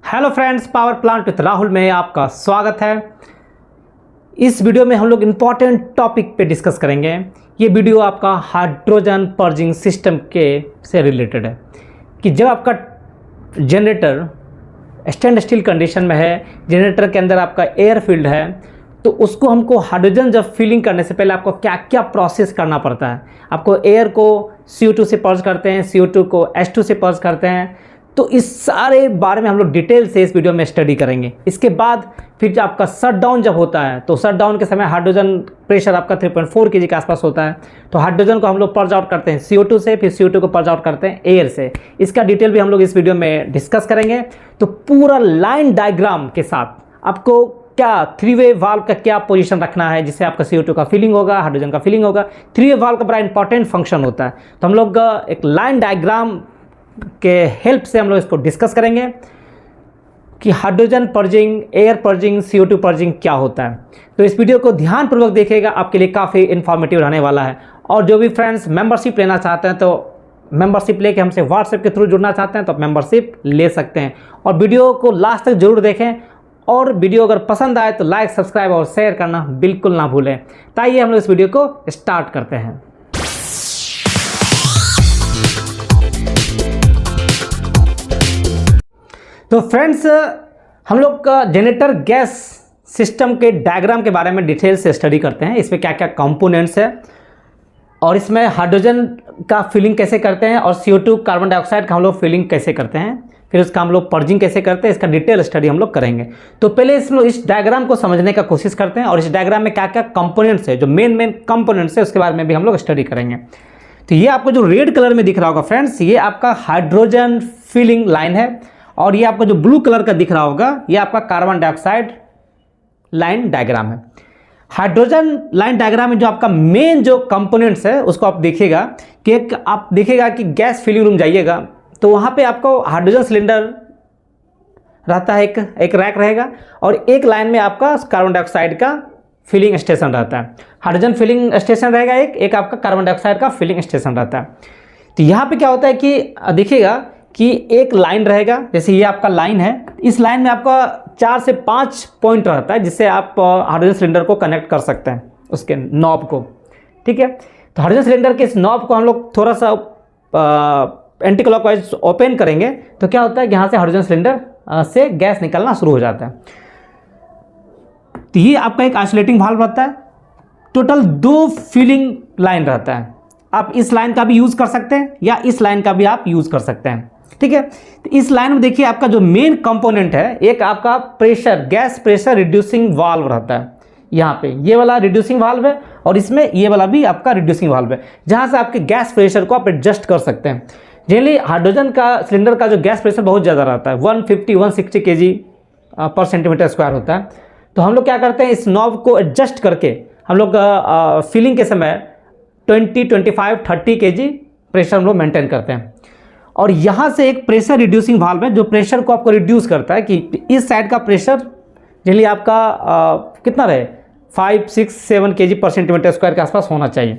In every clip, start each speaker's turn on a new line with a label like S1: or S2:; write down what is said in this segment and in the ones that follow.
S1: Hello friends, power plant with Rahul में आपका स्वागत है। इस वीडियो में हम लोग इम्पॉर्टेंट टॉपिक पे डिस्कस करेंगे। ये वीडियो आपका हाइड्रोजन पर्जिंग सिस्टम के से रिलेटेड है कि जब आपका जनरेटर स्टैंड स्टिल कंडीशन में है, जनरेटर के अंदर आपका एयर फील्ड है, तो उसको हमको हाइड्रोजन जब फिलिंग करने से पहले आपको क्या क्या प्रोसेस करना पड़ता है। आपको एयर को CO2 से पर्ज करते हैं, CO2 को H2 से पर्ज करते हैं। तो इस सारे बारे में हम लोग डिटेल से इस वीडियो में स्टडी करेंगे। इसके बाद फिर जब आपका शट डाउन जब होता है तो शट डाउन के समय हाइड्रोजन प्रेशर आपका 3.4 kg के आसपास होता है। तो हाइड्रोजन को हम लोग पर्ज आउट करते हैं CO2 से, फिर CO2 को पर्ज आउट करते हैं एयर से। इसका डिटेल भी हम लोग इस वीडियो में डिस्कस करेंगे। तो पूरा लाइन डायग्राम के साथ आपको क्या 3-वे वाल्व का क्या पोजीशन रखना है, जिससे आपका CO2 का फिलिंग होगा, हाइड्रोजन का फिलिंग होगा। 3-वे वाल्व का बड़ा इंपॉर्टेंट फंक्शन होता है। तो हम लोग एक लाइन डायग्राम के हेल्प से हम लोग इसको डिस्कस करेंगे कि hydrogen purging, air purging, CO2 purging क्या होता है। तो इस वीडियो को ध्यानपूर्वक देखिएगा, आपके लिए काफ़ी इन्फॉर्मेटिव रहने वाला है। और जो भी फ्रेंड्स मेंबरशिप लेना चाहते हैं तो मेंबरशिप लेके हमसे व्हाट्सएप के थ्रू जुड़ना चाहते हैं तो मेंबरशिप ले सकते हैं। और वीडियो को लास्ट तक जरूर देखें, और वीडियो अगर पसंद आए तो लाइक, सब्सक्राइब और शेयर करना बिल्कुल ना भूलें। तो आइए हम लोग इस वीडियो को स्टार्ट करते हैं। तो फ्रेंड्स, हम लोग जनरेटर गैस सिस्टम के डायग्राम के बारे में डिटेल से स्टडी करते हैं। इसमें क्या क्या कंपोनेंट्स है और इसमें हाइड्रोजन का फिलिंग कैसे करते हैं और CO2 कार्बन डाइऑक्साइड का हम लोग फिलिंग कैसे करते हैं, फिर उसका हम लोग पर्जिंग कैसे करते हैं, इसका डिटेल स्टडी हम लोग करेंगे। तो पहले इस डायग्राम को समझने का कोशिश करते हैं और इस डायग्राम में क्या क्या कंपोनेंट्स है, जो मेन कंपोनेंट्स है, उसके बारे में भी हम लोग स्टडी करेंगे। तो ये आपको जो रेड कलर में दिख रहा होगा फ्रेंड्स, ये आपका हाइड्रोजन फिलिंग लाइन है। और ये आपको जो ब्लू कलर का दिख रहा होगा, ये आपका कार्बन डाइऑक्साइड लाइन डायग्राम है। हाइड्रोजन लाइन डायग्राम में जो आपका मेन जो कंपोनेंट्स है उसको आप देखिएगा कि आप देखिएगा कि गैस फिलिंग रूम जाइएगा तो वहाँ पे आपको हाइड्रोजन सिलेंडर रहता है, एक रैक रहेगा, और एक लाइन में आपका कार्बन डाइऑक्साइड का फिलिंग स्टेशन रहता है। हाइड्रोजन फिलिंग स्टेशन रहेगा, एक आपका कार्बन डाइऑक्साइड का फिलिंग स्टेशन रहता है। तो यहाँ पे क्या होता है कि देखिएगा कि एक लाइन रहेगा, जैसे ये आपका लाइन है, इस लाइन में आपका 4 से 5 पॉइंट रहता है जिससे आप हाइड्रोजन सिलेंडर को कनेक्ट कर सकते हैं, उसके नॉब को। ठीक है, तो हाइड्रोजन सिलेंडर के इस नॉब को हम लोग थोड़ा सा एंटी क्लॉकवाइज ओपन करेंगे तो क्या होता है कि यहाँ से हाइड्रोजन सिलेंडर से गैस निकलना शुरू हो जाता है। तो ये आपका एक आइसोलेटिंग वाल्व रहता है। टोटल 2 फिलिंग लाइन रहता है। आप इस लाइन का भी यूज़ कर सकते हैं या इस लाइन का भी आप यूज़ कर सकते हैं। ठीक है, तो इस लाइन में देखिए आपका जो मेन कंपोनेंट है, एक आपका pressure, gas pressure reducing valve रहता है। यहाँ पे ये वाला रिड्यूसिंग वाल्व है और इसमें ये वाला भी आपका रिड्यूसिंग वाल्व है, जहाँ से आपके गैस प्रेशर को आप एडजस्ट कर सकते हैं। जनरली हाइड्रोजन का सिलेंडर का जो गैस प्रेशर बहुत ज़्यादा रहता है, 150-160 kg पर सेंटीमीटर स्क्वायर होता है। तो हम लोग क्या करते हैं, इस नॉब को एडजस्ट करके हम लोग फिलिंग के समय 20-25-30 kg प्रेशर हम लोग मेंटेन करते हैं। और यहाँ से एक प्रेशर रिड्यूसिंग वाल्व है जो प्रेशर को आपको रिड्यूस करता है कि इस साइड का प्रेशर जनरली आपका कितना रहे, 5-6-7 kg पर सेंटीमीटर स्क्वायर के आसपास होना चाहिए।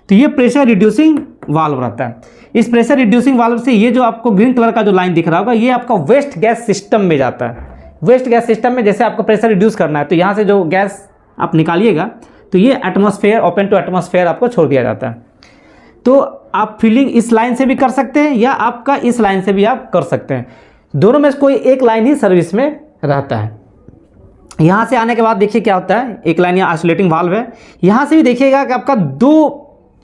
S1: तो ये प्रेशर रिड्यूसिंग वाल्व रहता है। इस प्रेशर रिड्यूसिंग वाल्व से ये जो आपको ग्रीन कलर का जो लाइन दिख रहा होगा, ये आपका वेस्ट गैस सिस्टम में जाता है। वेस्ट गैस सिस्टम में जैसे आपको प्रेशर रिड्यूस करना है तो यहाँ से जो गैस आप निकालिएगा तो ये एटमॉस्फेयर, ओपन टू एटमॉस्फेयर आपको छोड़ दिया जाता है। तो आप फिलिंग इस लाइन से भी कर सकते हैं या आपका इस लाइन से भी आप कर सकते हैं। दोनों में से कोई एक लाइन ही सर्विस में रहता है। यहाँ से आने के बाद देखिए क्या होता है, एक लाइन यहाँ आइसोलेटिंग वाल्व है। यहाँ से भी देखिएगा कि आपका 2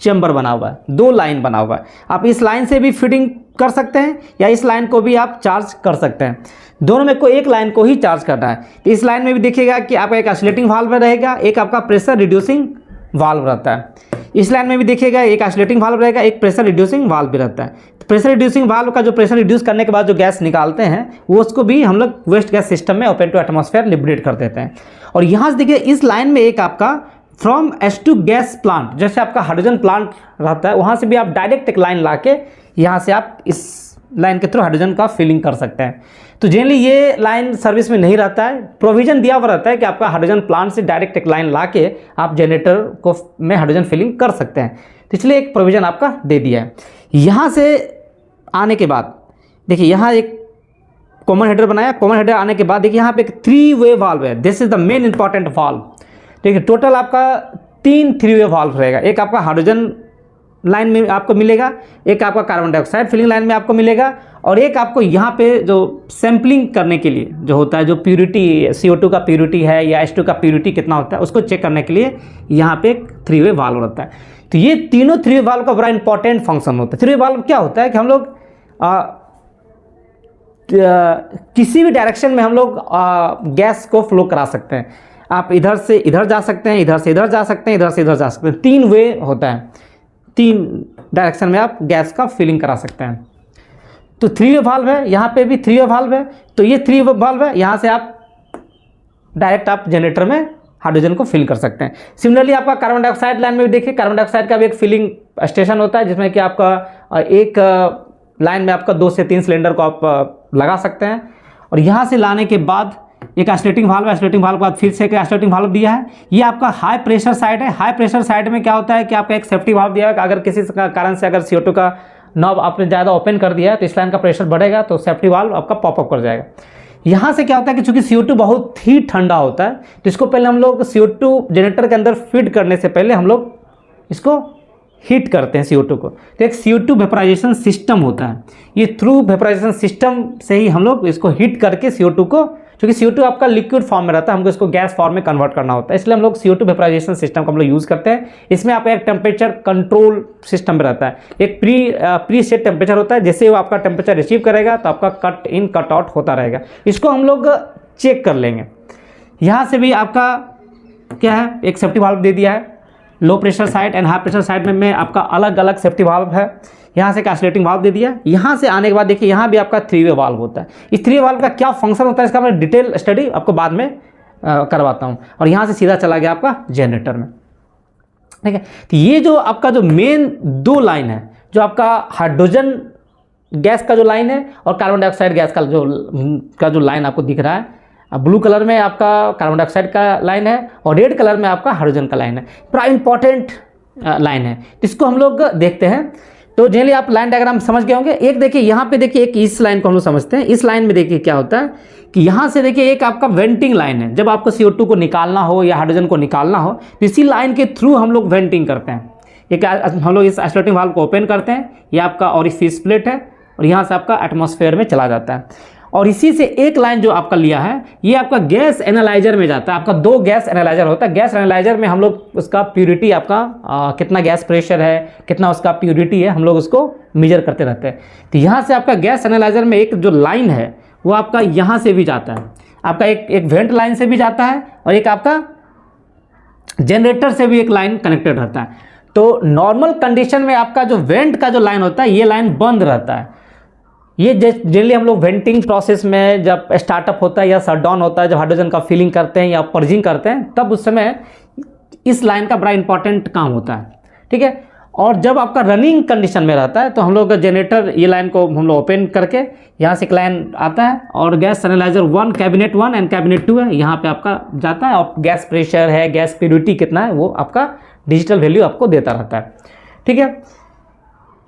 S1: चैम्बर बना हुआ है, 2 लाइन बना हुआ है। आप इस लाइन से भी फिटिंग कर सकते हैं या इस लाइन को भी आप चार्ज कर सकते हैं। दोनों में कोई एक लाइन को ही चार्ज करना है। तो इस लाइन में भी देखिएगा कि आपका एक आइसोलेटिंग वाल्व रहेगा, एक आपका प्रेशर रिड्यूसिंग वाल्व रहता है। इस लाइन में भी देखिएगा एक आइसोलेटिंग वाल्व रहेगा, एक प्रेशर रिड्यूसिंग वाल्व भी रहता है। तो प्रेशर रिड्यूसिंग वाल्व का जो प्रेशर रिड्यूस करने के बाद जो गैस निकालते हैं वो उसको भी हम लोग वेस्ट गैस सिस्टम में ओपन टू एटमॉस्फेयर लिबरेट कर देते हैं। और यहाँ से देखिए इस लाइन में एक आपका फ्रॉम H2 गैस प्लांट, जैसे आपका हाइड्रोजन प्लांट रहता है, वहाँ से भी आप डायरेक्ट एक लाइन ला के यहाँ से आप इस लाइन के थ्रू हाइड्रोजन का फिलिंग कर सकते हैं। तो जनरली ये लाइन सर्विस में नहीं रहता है, प्रोविजन दिया हुआ रहता है कि आपका हाइड्रोजन प्लांट से डायरेक्ट एक लाइन ला के आप जनरेटर को में हाइड्रोजन फिलिंग कर सकते हैं। तो इसलिए एक प्रोविजन आपका दे दिया है। यहाँ से आने के बाद देखिए यहाँ एक कॉमन हेडर बनाया। कॉमन हेडर आने के बाद देखिए यहाँ पे एक 3 वे वाल्व है, this is the main important valve. देखिए टोटल आपका 3 3 वे वाल्व रहेगा। एक आपका हाइड्रोजन लाइन में आपको मिलेगा, एक आपका कार्बन डाइऑक्साइड फिलिंग लाइन में आपको मिलेगा, और एक आपको यहाँ पे जो सैम्पलिंग करने के लिए जो होता है, जो प्यूरिटी CO2 का प्यूरिटी है या H2 का प्यूरिटी कितना होता है उसको चेक करने के लिए यहाँ पे एक 3 वे वाल्व होता है। तो ये तीनों 3 वे वाल्व का बड़ा इंपॉर्टेंट फंक्शन होता है। 3 वे वाल्व क्या होता है कि हम लोग किसी भी डायरेक्शन में हम लोग गैस को फ्लो करा सकते हैं। आप इधर से इधर जा सकते हैं, इधर से इधर जा सकते हैं, इधर से इधर जा सकते हैं। 3 वे होता है, 3 डायरेक्शन में आप गैस का फिलिंग करा सकते हैं। तो 3 वे वाल्व है, यहाँ पे भी 3 वे वाल्व है। तो ये 3 वे वाल्व है, यहाँ से आप डायरेक्ट आप जनरेटर में हाइड्रोजन को फिल कर सकते हैं। सिमिलरली आपका कार्बन डाइऑक्साइड लाइन में भी देखिए, कार्बन डाइऑक्साइड का भी एक फिलिंग स्टेशन होता है जिसमें कि आपका एक लाइन में आपका 2 से 3 सिलेंडर को आप लगा सकते हैं। और यहाँ से लाने के बाद एक आइसोलेटिंग वाल्व है, आइसोलेटिंग वाल्व के बाद फिर से एक आइसोलेटिंग वाल्व दिया है। ये आपका हाई प्रेशर साइड है। हाई प्रेशर साइड में क्या होता है कि आपका एक सेफ्टी वाल्व दिया है कि अगर किसी कारण से अगर CO2 का नॉब आपने ज़्यादा ओपन कर दिया है तो इस लाइन का प्रेशर बढ़ेगा तो सेफ्टी वाल्व आपका पॉपअप कर जाएगा। यहाँ से क्या होता है कि चूंकि CO2 बहुत ही ठंडा होता है तो इसको पहले हम लोग CO2 जनरेटर के अंदर फीड करने से पहले हम लोग इसको हीट करते हैं CO2 को। तो एक CO2 वेपराइजेशन सिस्टम होता है, ये थ्रू वेपराइजेशन सिस्टम से ही हम लोग इसको हीट करके CO2 को, क्योंकि CO2 आपका लिक्विड फॉर्म में रहता है, हमको इसको गैस फॉर्म में कन्वर्ट करना होता है, इसलिए हम लोग CO2 वेपराइजेशन सिस्टम को हम लोग यूज़ करते हैं। इसमें आपका एक टेम्परेचर कंट्रोल सिस्टम में रहता है, एक प्री सेट टेम्परेचर होता है, जैसे वो आपका टेम्परेचर रिसीव करेगा तो आपका कट इन कट आउट होता रहेगा। इसको हम लोग चेक कर लेंगे। यहाँ से भी आपका क्या है, एक सेफ्टी वाल्व दे दिया है। Low pressure side and high pressure side में आपका अलग अलग सेफ्टी वाल्व है। यहाँ से आइसोलेटिंग वाल्व दे दिया। यहाँ से आने के बाद देखिए यहाँ भी आपका 3 वे वाल्व होता है। इस 3 वे वाल्व का क्या फंक्शन होता है इसका मैं डिटेल स्टडी आपको बाद में करवाता हूँ। और यहाँ से सीधा चला गया आपका जनरेटर में, ठीक है। तो ये जो आपका जो मेन 2 लाइन है, जो आपका हाइड्रोजन गैस का जो लाइन है और कार्बन डाइऑक्साइड गैस का जो लाइन आपको दिख रहा है, ब्लू कलर में आपका कार्बन डाइऑक्साइड का लाइन है और रेड कलर में आपका हाइड्रोजन का लाइन है। बड़ा इंपॉर्टेंट लाइन है, इसको हम लोग देखते हैं। तो जनरली आप लाइन डायग्राम समझ गए होंगे। एक देखिए यहाँ पे देखिए, एक इस लाइन को हम लोग समझते हैं। इस लाइन में देखिए क्या होता है कि यहाँ से देखिए एक आपका वेंटिंग लाइन है। जब आपको CO2 को निकालना हो या हाइड्रोजन को निकालना हो तो इसी लाइन के थ्रू हम लोग वेंटिंग करते हैं। एक हम लोग इस आइसोलेटिंग वाल्व को ओपन करते हैं, ये आपका ऑरिफिस प्लेट है और यहाँ से आपका एटमॉस्फेयर में चला जाता है। और इसी से एक लाइन जो आपका लिया है ये आपका गैस एनालाइजर में जाता है। आपका 2 गैस एनालाइजर होता है। गैस एनालाइजर में हम लोग उसका प्यूरिटी आपका कितना गैस प्रेशर है, कितना उसका प्यूरिटी है, हम लोग उसको मेजर करते रहते हैं। तो यहाँ से आपका गैस एनालाइजर में एक जो लाइन है वो आपका यहाँ से भी जाता है, आपका एक वेंट लाइन से भी जाता है और एक आपका जनरेटर से भी एक लाइन कनेक्टेड रहता है। तो नॉर्मल कंडीशन में आपका जो वेंट का जो लाइन होता है ये लाइन बंद रहता है। ये जनरली हम लोग वेंटिंग प्रोसेस में जब स्टार्टअप होता है या शट डाउन होता है, जब हाइड्रोजन का फिलिंग करते हैं या पर्जिंग करते हैं, तब उस समय इस लाइन का बड़ा इंपॉर्टेंट काम होता है, ठीक है। और जब आपका रनिंग कंडीशन में रहता है तो हम लोग जनरेटर ये लाइन को हम लोग ओपन करके यहाँ से एक लाइन आता है और gas analyser 1 cabinet 1 and cabinet 2 है, यहाँ पे आपका जाता है और गैस प्रेशर है, गैस प्यूरिटी कितना है, वो आपका डिजिटल वैल्यू आपको देता रहता है, ठीक है।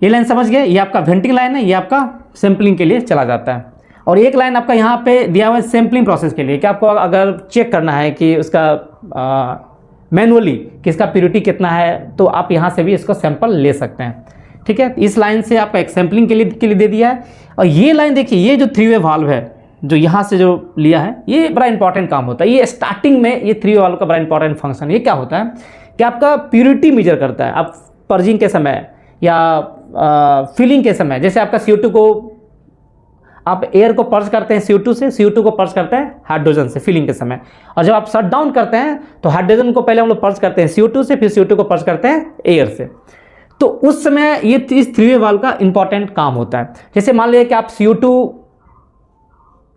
S1: ये लाइन समझ गए, ये आपका वेंटिंग लाइन है, ये आपका सैम्पलिंग के लिए चला जाता है। और एक लाइन आपका यहाँ पे दिया हुआ है सैम्पलिंग प्रोसेस के लिए कि आपको अगर चेक करना है कि उसका मैनुअली कि इसका प्यूरिटी कितना है तो आप यहाँ से भी इसको सैंपल ले सकते हैं, ठीक है। इस लाइन से आपका एक सैम्पलिंग के लिए दे दिया है। और ये लाइन देखिए, ये जो 3 वे वाल्व है जो यहाँ से जो लिया है, ये बड़ा इंपॉर्टेंट काम होता है। ये स्टार्टिंग में ये 3 वे वाल्व का बड़ा इंपॉर्टेंट फंक्शन, ये क्या होता है कि आपका प्यूरिटी मेजर करता है। आप पर्जिंग के समय या फिलिंग के समय, जैसे आपका CO2 को आप एयर को पर्ज करते हैं CO2 से, CO2 को पर्ज करते हैं हाइड्रोजन से फिलिंग के समय। और जब आप शट डाउन करते हैं तो हाइड्रोजन को पहले हम लोग पर्ज करते हैं CO2 से, फिर CO2 को पर्ज करते हैं एयर से। तो उस समय ये इस 3 वे वाल्व का इंपॉर्टेंट काम होता है। जैसे मान लीजिए कि आप CO2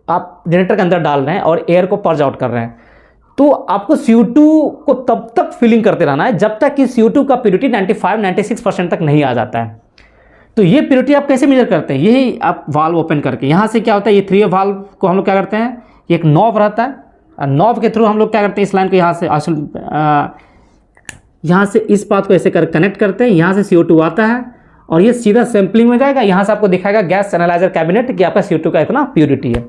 S1: आप जनरेटर के अंदर डाल रहे हैं और एयर को पर्ज आउट कर रहे हैं, तो आपको CO2 को तब तक फिलिंग करते रहना है जब तक कि CO2 का प्यूरिटी 95-96% तक नहीं आ जाता है। तो ये प्यूरिटी आप कैसे मेजर करते हैं, यही आप वाल्व ओपन करके, यहाँ से क्या होता है, ये 3 वे वाल्व को हम लोग क्या करते हैं, एक नॉब रहता है, नॉब के थ्रू हम लोग क्या करते हैं, इस लाइन को यहाँ से इस पाथ को ऐसे कर कनेक्ट करते हैं। यहाँ से CO2 आता है और ये सीधा सैम्पलिंग में जाएगा। यहाँ से आपको दिखाएगा गैस एनालाइजर कैबिनेट कि आपका CO2 का इतना प्यूरिटी है।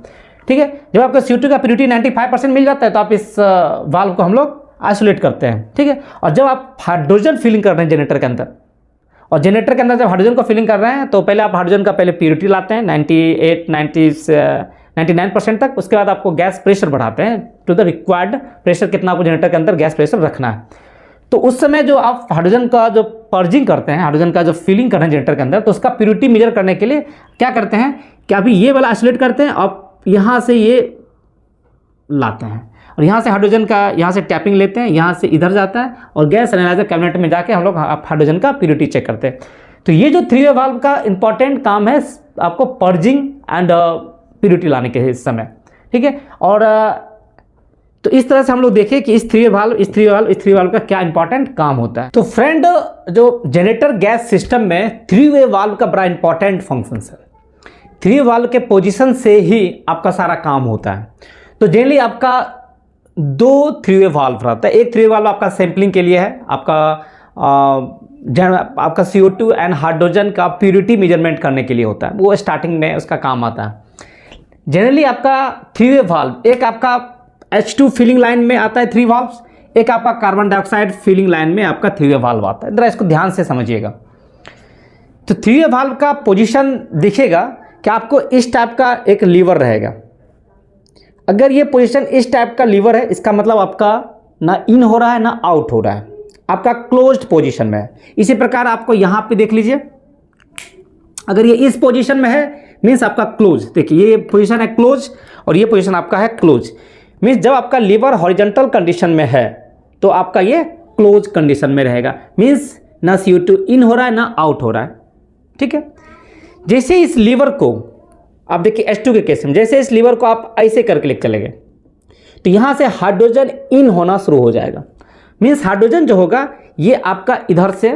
S1: ठीक है। जब आपका CO2 का प्योरिटी 95% मिल जाता है तो आप इस वाल्व को हम लोग आइसोलेट करते हैं, ठीक है। और जब आप हाइड्रोजन फिलिंग कर रहे हैं जनरेटर के अंदर, और जनरेटर के अंदर जब हाइड्रोजन को फिलिंग कर रहे हैं तो पहले आप हाइड्रोजन का पहले प्योरिटी लाते हैं 99% तक। उसके बाद आपको गैस प्रेशर बढ़ाते हैं टू द रिक्वायर्ड प्रेशर, कितना आपको जनरेटर के अंदर गैस प्रेशर रखना है। तो उस समय जो आप हाइड्रोजन का जो पर्जिंग करते हैं, हाइड्रोजन का जो फिलिंग कर रहे हैं जनरेटर के अंदर, तो उसका प्योरिटी मेजर करने के लिए क्या करते हैं कि अभी ये वाला आइसोलेट करते हैं और यहाँ से ये लाते हैं और यहाँ से हाइड्रोजन का यहाँ से टैपिंग लेते हैं, यहाँ से इधर जाता है और गैस एनालाइजर कैबिनेट में जाके हम लोग हाइड्रोजन का प्योरिटी चेक करते हैं। तो ये जो 3 वे वाल्व का इंपॉर्टेंट काम है आपको पर्जिंग एंड प्योरिटी लाने के समय, ठीक है। और तो इस तरह से हम लोग देखें कि इस 3 वे वाल्व का क्या इंपॉर्टेंट काम होता है। तो फ्रेंड, जो जनरेटर गैस सिस्टम में 3 वे वाल्व का बड़ा इंपॉर्टेंट फंक्शन है। 3 वे वाल्व के पोजीशन से ही आपका सारा काम होता है। तो जनरली आपका 2 3 वे वाल्व रहता है। एक 3 वे वाल्व आपका सैंपलिंग के लिए है, आपका CO2 एंड हाइड्रोजन का प्योरिटी मेजरमेंट करने के लिए होता है, वो स्टार्टिंग में उसका काम आता है। जनरली आपका 3 वे वाल्व, एक आपका H2 फिलिंग लाइन में आता है 3 वाल्व्स, एक आपका कार्बन डाइऑक्साइड फिलिंग लाइन में आपका 3 वे वाल्व आता है। जरा इसको ध्यान से समझिएगा। तो 3 वे वाल्व का पोजीशन दिखेगा कि आपको इस टाइप का एक लीवर रहेगा। अगर ये पोजीशन इस टाइप का लीवर है, इसका मतलब आपका ना इन हो रहा है ना आउट हो रहा है, आपका क्लोज्ड पोजीशन में है। इसी प्रकार आपको यहाँ पे देख लीजिए, अगर ये इस पोजीशन में है मीन्स आपका क्लोज। देखिए ये पोजीशन है क्लोज और ये पोजीशन आपका है क्लोज। मीन्स जब आपका लीवर हॉरिजॉन्टल कंडीशन में है तो आपका ये क्लोज कंडीशन में रहेगा, मीन्स ना CO2 इन हो रहा है ना आउट हो रहा है, ठीक है। जैसे इस लीवर को आप देखिए H2 के केस में, जैसे इस लीवर को आप ऐसे करके लेकर चलेंगे तो यहाँ से हाइड्रोजन इन होना शुरू हो जाएगा। मीन्स हाइड्रोजन जो होगा ये आपका इधर से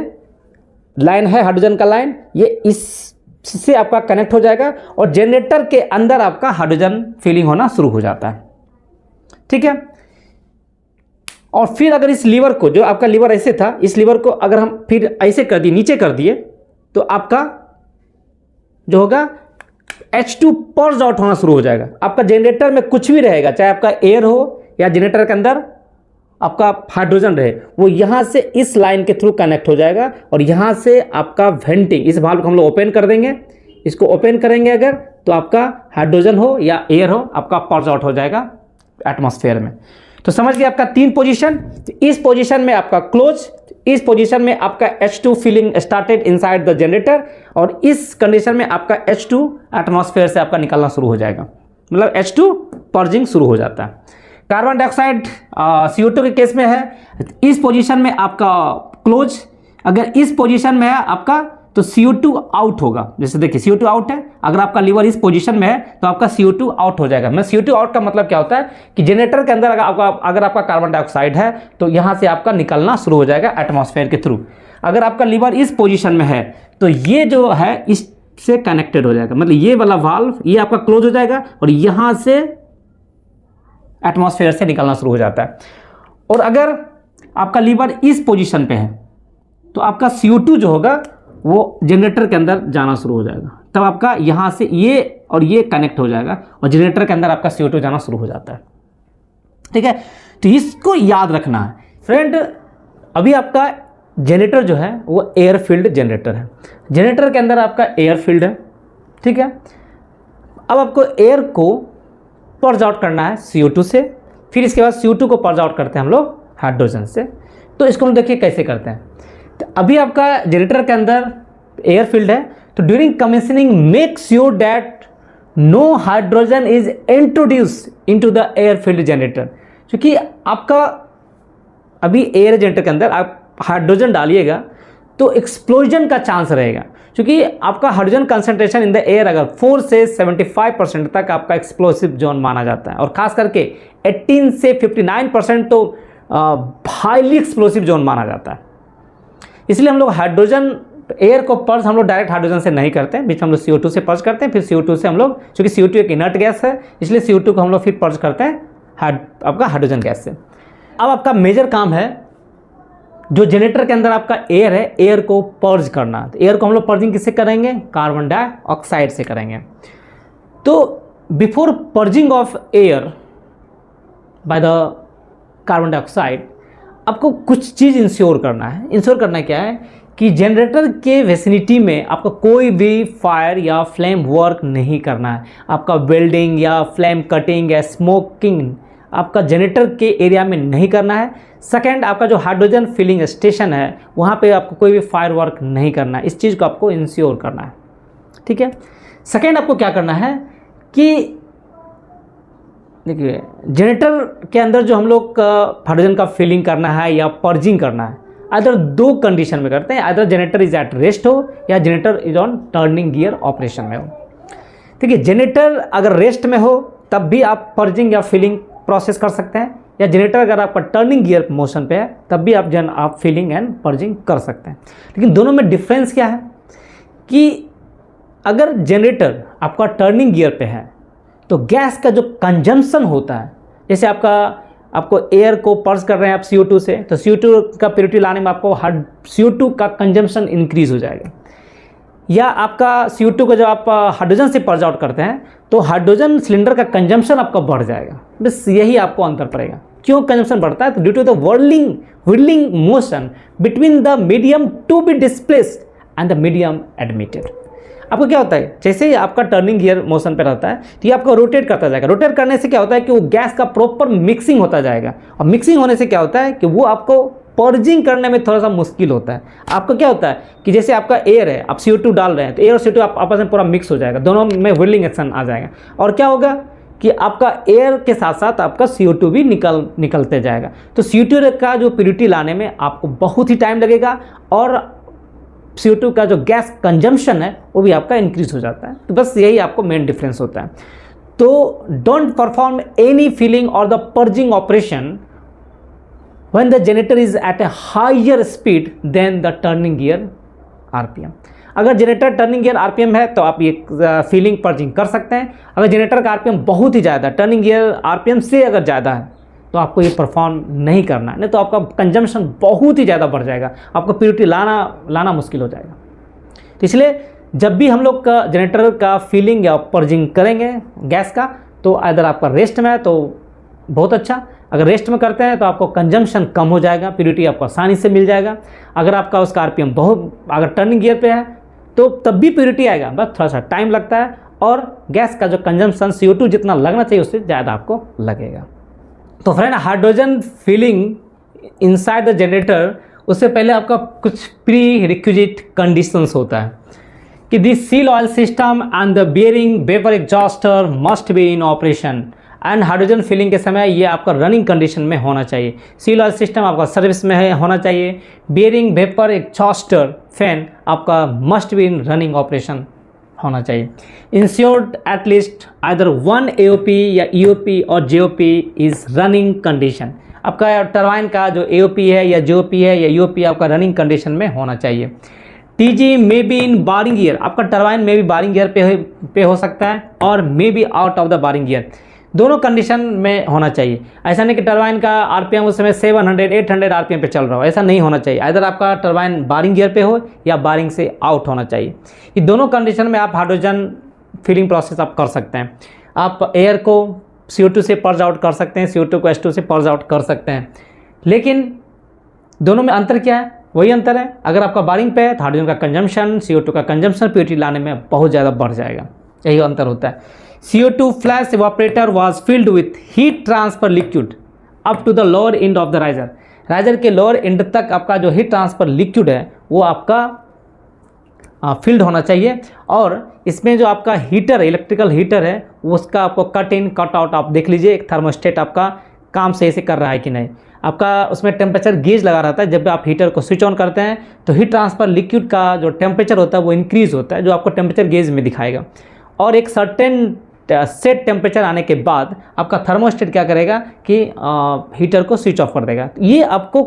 S1: लाइन है, हाइड्रोजन का लाइन, ये इससे आपका कनेक्ट हो जाएगा और जनरेटर के अंदर आपका हाइड्रोजन फिलिंग होना शुरू हो जाता है, ठीक है। और फिर अगर इस लीवर को, जो आपका लीवर ऐसे था, इस लीवर को अगर हम फिर ऐसे कर दिए, नीचे कर दिए, तो आपका जो होगा H2 पर्ज आउट होना शुरू हो जाएगा। आपका जनरेटर में कुछ भी रहेगा, चाहे आपका एयर हो या जनरेटर के अंदर आपका हाइड्रोजन रहे, वो यहाँ से इस लाइन के थ्रू कनेक्ट हो जाएगा और यहाँ से आपका वेंटिंग, इस वाल्व को हम लोग ओपन कर देंगे। इसको ओपन करेंगे अगर तो आपका हाइड्रोजन हो या एयर हो, आपका पर्ज आउट हो जाएगा एटमॉस्फेयर में। तो समझ गए आपका 3 पोजीशन। इस पोजीशन में आपका क्लोज, इस पोजीशन में आपका H2 filling started inside the generator और इस कंडीशन में आपका H2 एटमॉस्फेयर से आपका निकलना शुरू हो जाएगा, मतलब H2 पर्जिंग शुरू हो जाता है। कार्बन डाइऑक्साइड CO2 के केस में है, इस पोजीशन में आपका क्लोज, अगर इस पोजीशन में है आपका तो CO2 आउट होगा। जैसे देखिए CO2 आउट है, अगर आपका लीवर इस पोजीशन में है तो आपका CO2 आउट हो जाएगा। मैं CO2 आउट का मतलब क्या होता है कि जनरेटर के अंदर अगर आपका कार्बन डाइऑक्साइड है तो यहाँ से आपका निकलना शुरू हो जाएगा एटमॉस्फेयर के थ्रू। अगर आपका लीवर इस पोजीशन में है तो ये जो है इससे कनेक्टेड हो जाएगा, मतलब ये वाला वाल्व ये आपका क्लोज हो जाएगा और यहाँ से एटमॉस्फेयर से निकलना शुरू हो जाता है। और अगर आपका लीवर इस पोजीशन पे है तो आपका CO2 जो होगा वो जनरेटर के अंदर जाना शुरू हो जाएगा, तब आपका यहाँ से ये और ये कनेक्ट हो जाएगा और जनरेटर के अंदर आपका CO2 जाना शुरू हो जाता है, ठीक है। तो इसको याद रखना है फ्रेंड। अभी आपका जनरेटर जो है वो एयर फील्ड जनरेटर है, जनरेटर के अंदर आपका एयर फील्ड है, ठीक है। अब आपको एयर को पर्ज आउट करना है CO2 से, फिर इसके बाद CO2 को पर्ज आउट करते हैं हम लोग हाइड्रोजन से। तो इसको हम देखिए कैसे करते हैं। तो अभी आपका जनरेटर के अंदर एयर फील्ड है, तो during commissioning make sure that no hydrogen is introduce into the air field generator. क्योंकि आपका अभी एयर जनरेटर के अंदर आप हाइड्रोजन डालिएगा तो एक्सप्लोजन का चांस रहेगा, क्योंकि आपका hydrogen concentration in the air अगर 4 से 75% तक आपका एक्सप्लोसिव जोन माना जाता है, और खास करके 18 से 59% तो हाईली एक्सप्लोसिव जोन माना जाता है। इसलिए हम लोग हाइड्रोजन एयर को पर्ज हम लोग डायरेक्ट हाइड्रोजन से नहीं करते हैं, बीच में हम लोग CO2 से पर्ज करते हैं, फिर CO2 से हम लोग, क्योंकि CO2 एक इनर्ट गैस है इसलिए CO2 को हम लोग फिर पर्ज करते हैं आपका हाइड्रोजन गैस से। अब आपका मेजर काम है जो जनरेटर के अंदर आपका एयर है, एयर को पर्ज करना। तो एयर को हम लोग पर्जिंग किससे करेंगे? कार्बन डाइऑक्साइड से करेंगे। तो before purging of air by the carbon dioxide आपको कुछ चीज़ इंश्योर करना है। इंश्योर करना क्या है कि जनरेटर के वेसिनिटी में आपको कोई भी फायर या फ्लेम वर्क नहीं करना है। आपका वेल्डिंग या फ्लेम कटिंग या स्मोकिंग आपका जनरेटर के एरिया में नहीं करना है। सेकेंड, आपका जो हाइड्रोजन फिलिंग स्टेशन है वहाँ पे आपको कोई भी फायर वर्क नहीं करना है। इस चीज़ को आपको इंश्योर करना है, ठीक है। सेकेंड, आपको क्या करना है कि देखिए जनरेटर के अंदर जो हम लोग हाइड्रोजन का फिलिंग करना है या पर्जिंग करना है, अदर दो कंडीशन में करते हैं। Other generator is at rest हो या generator is on turning gear operation में हो। ठीक है, जनरेटर अगर रेस्ट में हो तब भी आप पर्जिंग या फिलिंग प्रोसेस कर सकते हैं, या जनरेटर अगर आपका टर्निंग गियर मोशन पे है तब भी आप फिलिंग एंड पर्जिंग कर सकते हैं। लेकिन दोनों में डिफरेंस क्या है कि अगर जनरेटर आपका टर्निंग गियर पे है तो गैस का जो कंजम्पशन होता है, जैसे आपको एयर को पर्ज कर रहे हैं आप CO2 से, तो CO2 का प्योरिटी लाने में आपको CO2 का कंजम्पशन इंक्रीज हो जाएगा। या आपका CO2 को जब आप हाइड्रोजन से पर्ज आउट करते हैं तो हाइड्रोजन सिलेंडर का कंजम्पशन आपका बढ़ जाएगा। बस यही आपको अंतर पड़ेगा। क्यों कंजम्पशन बढ़ता है? तो due to the whirling motion between the medium to be displaced and the medium admitted. आपको क्या होता है, जैसे ही आपका टर्निंग गियर मोशन पे रहता है तो ये आपको रोटेट करता जाएगा। रोटेट करने से क्या होता है कि वो गैस का प्रॉपर मिक्सिंग होता जाएगा, और मिक्सिंग होने से क्या होता है कि वो आपको पर्जिंग करने में थोड़ा सा मुश्किल होता है। आपको क्या होता है कि जैसे आपका एयर है, आप CO2 डाल रहे हैं तो एयर और CO2 आपस में पूरा मिक्स हो जाएगा, दोनों में व्हिर्लिंग एक्शन आ जाएगा, और क्या होगा कि आपका एयर के साथ साथ आपका CO2 भी निकलते जाएगा। तो CO2 का जो प्योरिटी लाने में आपको बहुत ही टाइम लगेगा, और CO2 का जो गैस कंजम्पशन है वो भी आपका इंक्रीज हो जाता है। तो बस यही आपको मेन डिफरेंस होता है। तो डोंट परफॉर्म एनी फिलिंग और the purging operation when the generator is at a higher speed than the turning gear RPM। अगर जनरेटर टर्निंग गियर RPM है तो आप ये फिलिंग पर्जिंग कर सकते हैं। अगर जनरेटर का RPM बहुत ही ज़्यादा, टर्निंग गियर RPM से अगर ज़्यादा है तो आपको ये परफॉर्म नहीं करना है, नहीं तो आपका कंजम्पशन बहुत ही ज़्यादा बढ़ जाएगा, आपको प्योरिटी लाना मुश्किल हो जाएगा। तो इसलिए जब भी हम लोग का जनरेटर का फिलिंग या पर्जिंग करेंगे गैस का, तो अगर आपका रेस्ट में है तो बहुत अच्छा, अगर रेस्ट में करते हैं तो आपको कंजम्पशन कम हो जाएगा, प्योरिटी आपको आसानी से मिल जाएगा। अगर आपका उसका RPM बहुत, अगर टर्निंग गियर पे है तो तब भी प्योरिटी आएगा, बस थोड़ा सा टाइम लगता है, और गैस का जो कंजम्पशन CO2 जितना लगना चाहिए उससे ज़्यादा आपको लगेगा। तो friend, hydrogen filling inside the generator, उससे पहले आपका कुछ प्री रिक्विजिट कंडीशंस होता है कि this seal oil system and the bearing vapour exhauster must be in operation. And hydrogen filling के समय ये आपका रनिंग कंडीशन में होना चाहिए। सील ऑयल सिस्टम आपका सर्विस में होना चाहिए। बियरिंग वेपर एग्जॉस्टर फैन आपका must be in running operation होना चाहिए। इंश्योर्ड एटलीस्ट आइदर 1 AOP या EOP और JOP इज रनिंग कंडीशन। आपका टरबाइन का जो AOP है या JOP है या EOP आपका रनिंग कंडीशन में होना चाहिए। TG may be in barring gear, आपका टरबाइन में भी बारिंग गियर पे हो सकता है, और may be out of the barring gear, दोनों कंडीशन में होना चाहिए। ऐसा नहीं कि टरबाइन का RPM उस समय 700-800 RPM पे चल रहा हो, ऐसा नहीं होना चाहिए। इधर आपका टरबाइन बारिंग गियर पे हो या बारिंग से आउट होना चाहिए। ये दोनों कंडीशन में आप हाइड्रोजन फिलिंग प्रोसेस आप कर सकते हैं। आप एयर को CO2 से पर्ज आउट कर सकते हैं, CO2 को H2 से पर्ज आउट कर सकते हैं, लेकिन दोनों में अंतर क्या है? वही अंतर है, अगर आपका बारिंग पे है तो हाइड्रोजन का कंजम्पशन, CO2 का कंजम्पशन प्योरिटी लाने में बहुत ज़्यादा बढ़ जाएगा, यही अंतर होता है। CO2 flash evaporator was filled with heat transfer liquid up to the lower end of the riser। Riser के लोअर एंड तक आपका जो हीट ट्रांसफर लिक्विड है वो आपका फील्ड होना चाहिए, और इसमें जो आपका हीटर, इलेक्ट्रिकल हीटर है, उसका आपको कट इन कट आउट आप देख लीजिए, एक थर्मोस्टेट आपका काम सही से कर रहा है कि नहीं। आपका उसमें टेम्परेचर गेज लगा रहता है, जब आप हीटर को स्विच ऑन करते हैं तो हीट ट्रांसफर लिक्विड का जो टेम्परेचर होता है वो इंक्रीज़ होता है, जो आपको टेम्परेचर गेज में दिखाएगा। और एक सर्टेन सेट टेम्परेचर आने के बाद आपका थर्मोस्टेट क्या करेगा कि हीटर को स्विच ऑफ कर देगा। ये आपको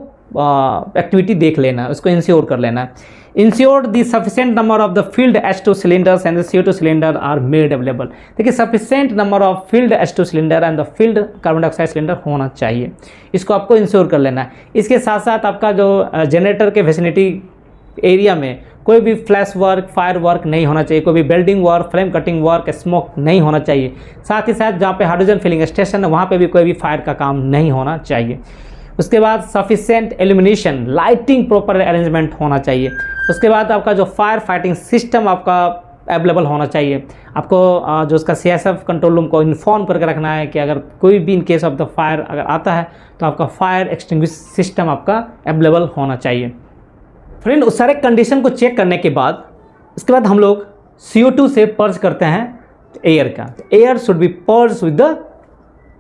S1: एक्टिविटी देख लेना है, उसको इंश्योर कर लेना है। Ensure the sufficient number of the field H2 cylinders and the CO2 cylinder are made available. देखिए, sufficient number of field H2 cylinder and the field carbon dioxide cylinder होना चाहिए, इसको आपको इंश्योर कर लेना है। इसके साथ साथ आपका जो जनरेटर के फैसिलिटी एरिया में कोई भी फ्लैश वर्क, फायर वर्क नहीं होना चाहिए, कोई भी welding work, flame cutting work, smoke नहीं होना चाहिए। साथ ही साथ जहाँ पे हाइड्रोजन फिलिंग स्टेशन है वहाँ पे भी कोई भी फायर का काम नहीं होना चाहिए। उसके बाद sufficient illumination, lighting proper arrangement होना चाहिए। उसके बाद आपका जो फायर फाइटिंग सिस्टम आपका अवेलेबल होना चाहिए। आपको जो उसका CSF कंट्रोल रूम को इन्फॉर्म करके रखना है कि अगर कोई भी in case of the fire अगर आता है तो आपका फायर एक्सटिंग्विश सिस्टम आपका अवेलेबल होना चाहिए। फ्रेंड, उस सारे कंडीशन को चेक करने के बाद उसके बाद हम लोग CO2 से पर्ज करते हैं एयर का। Air should be purge with the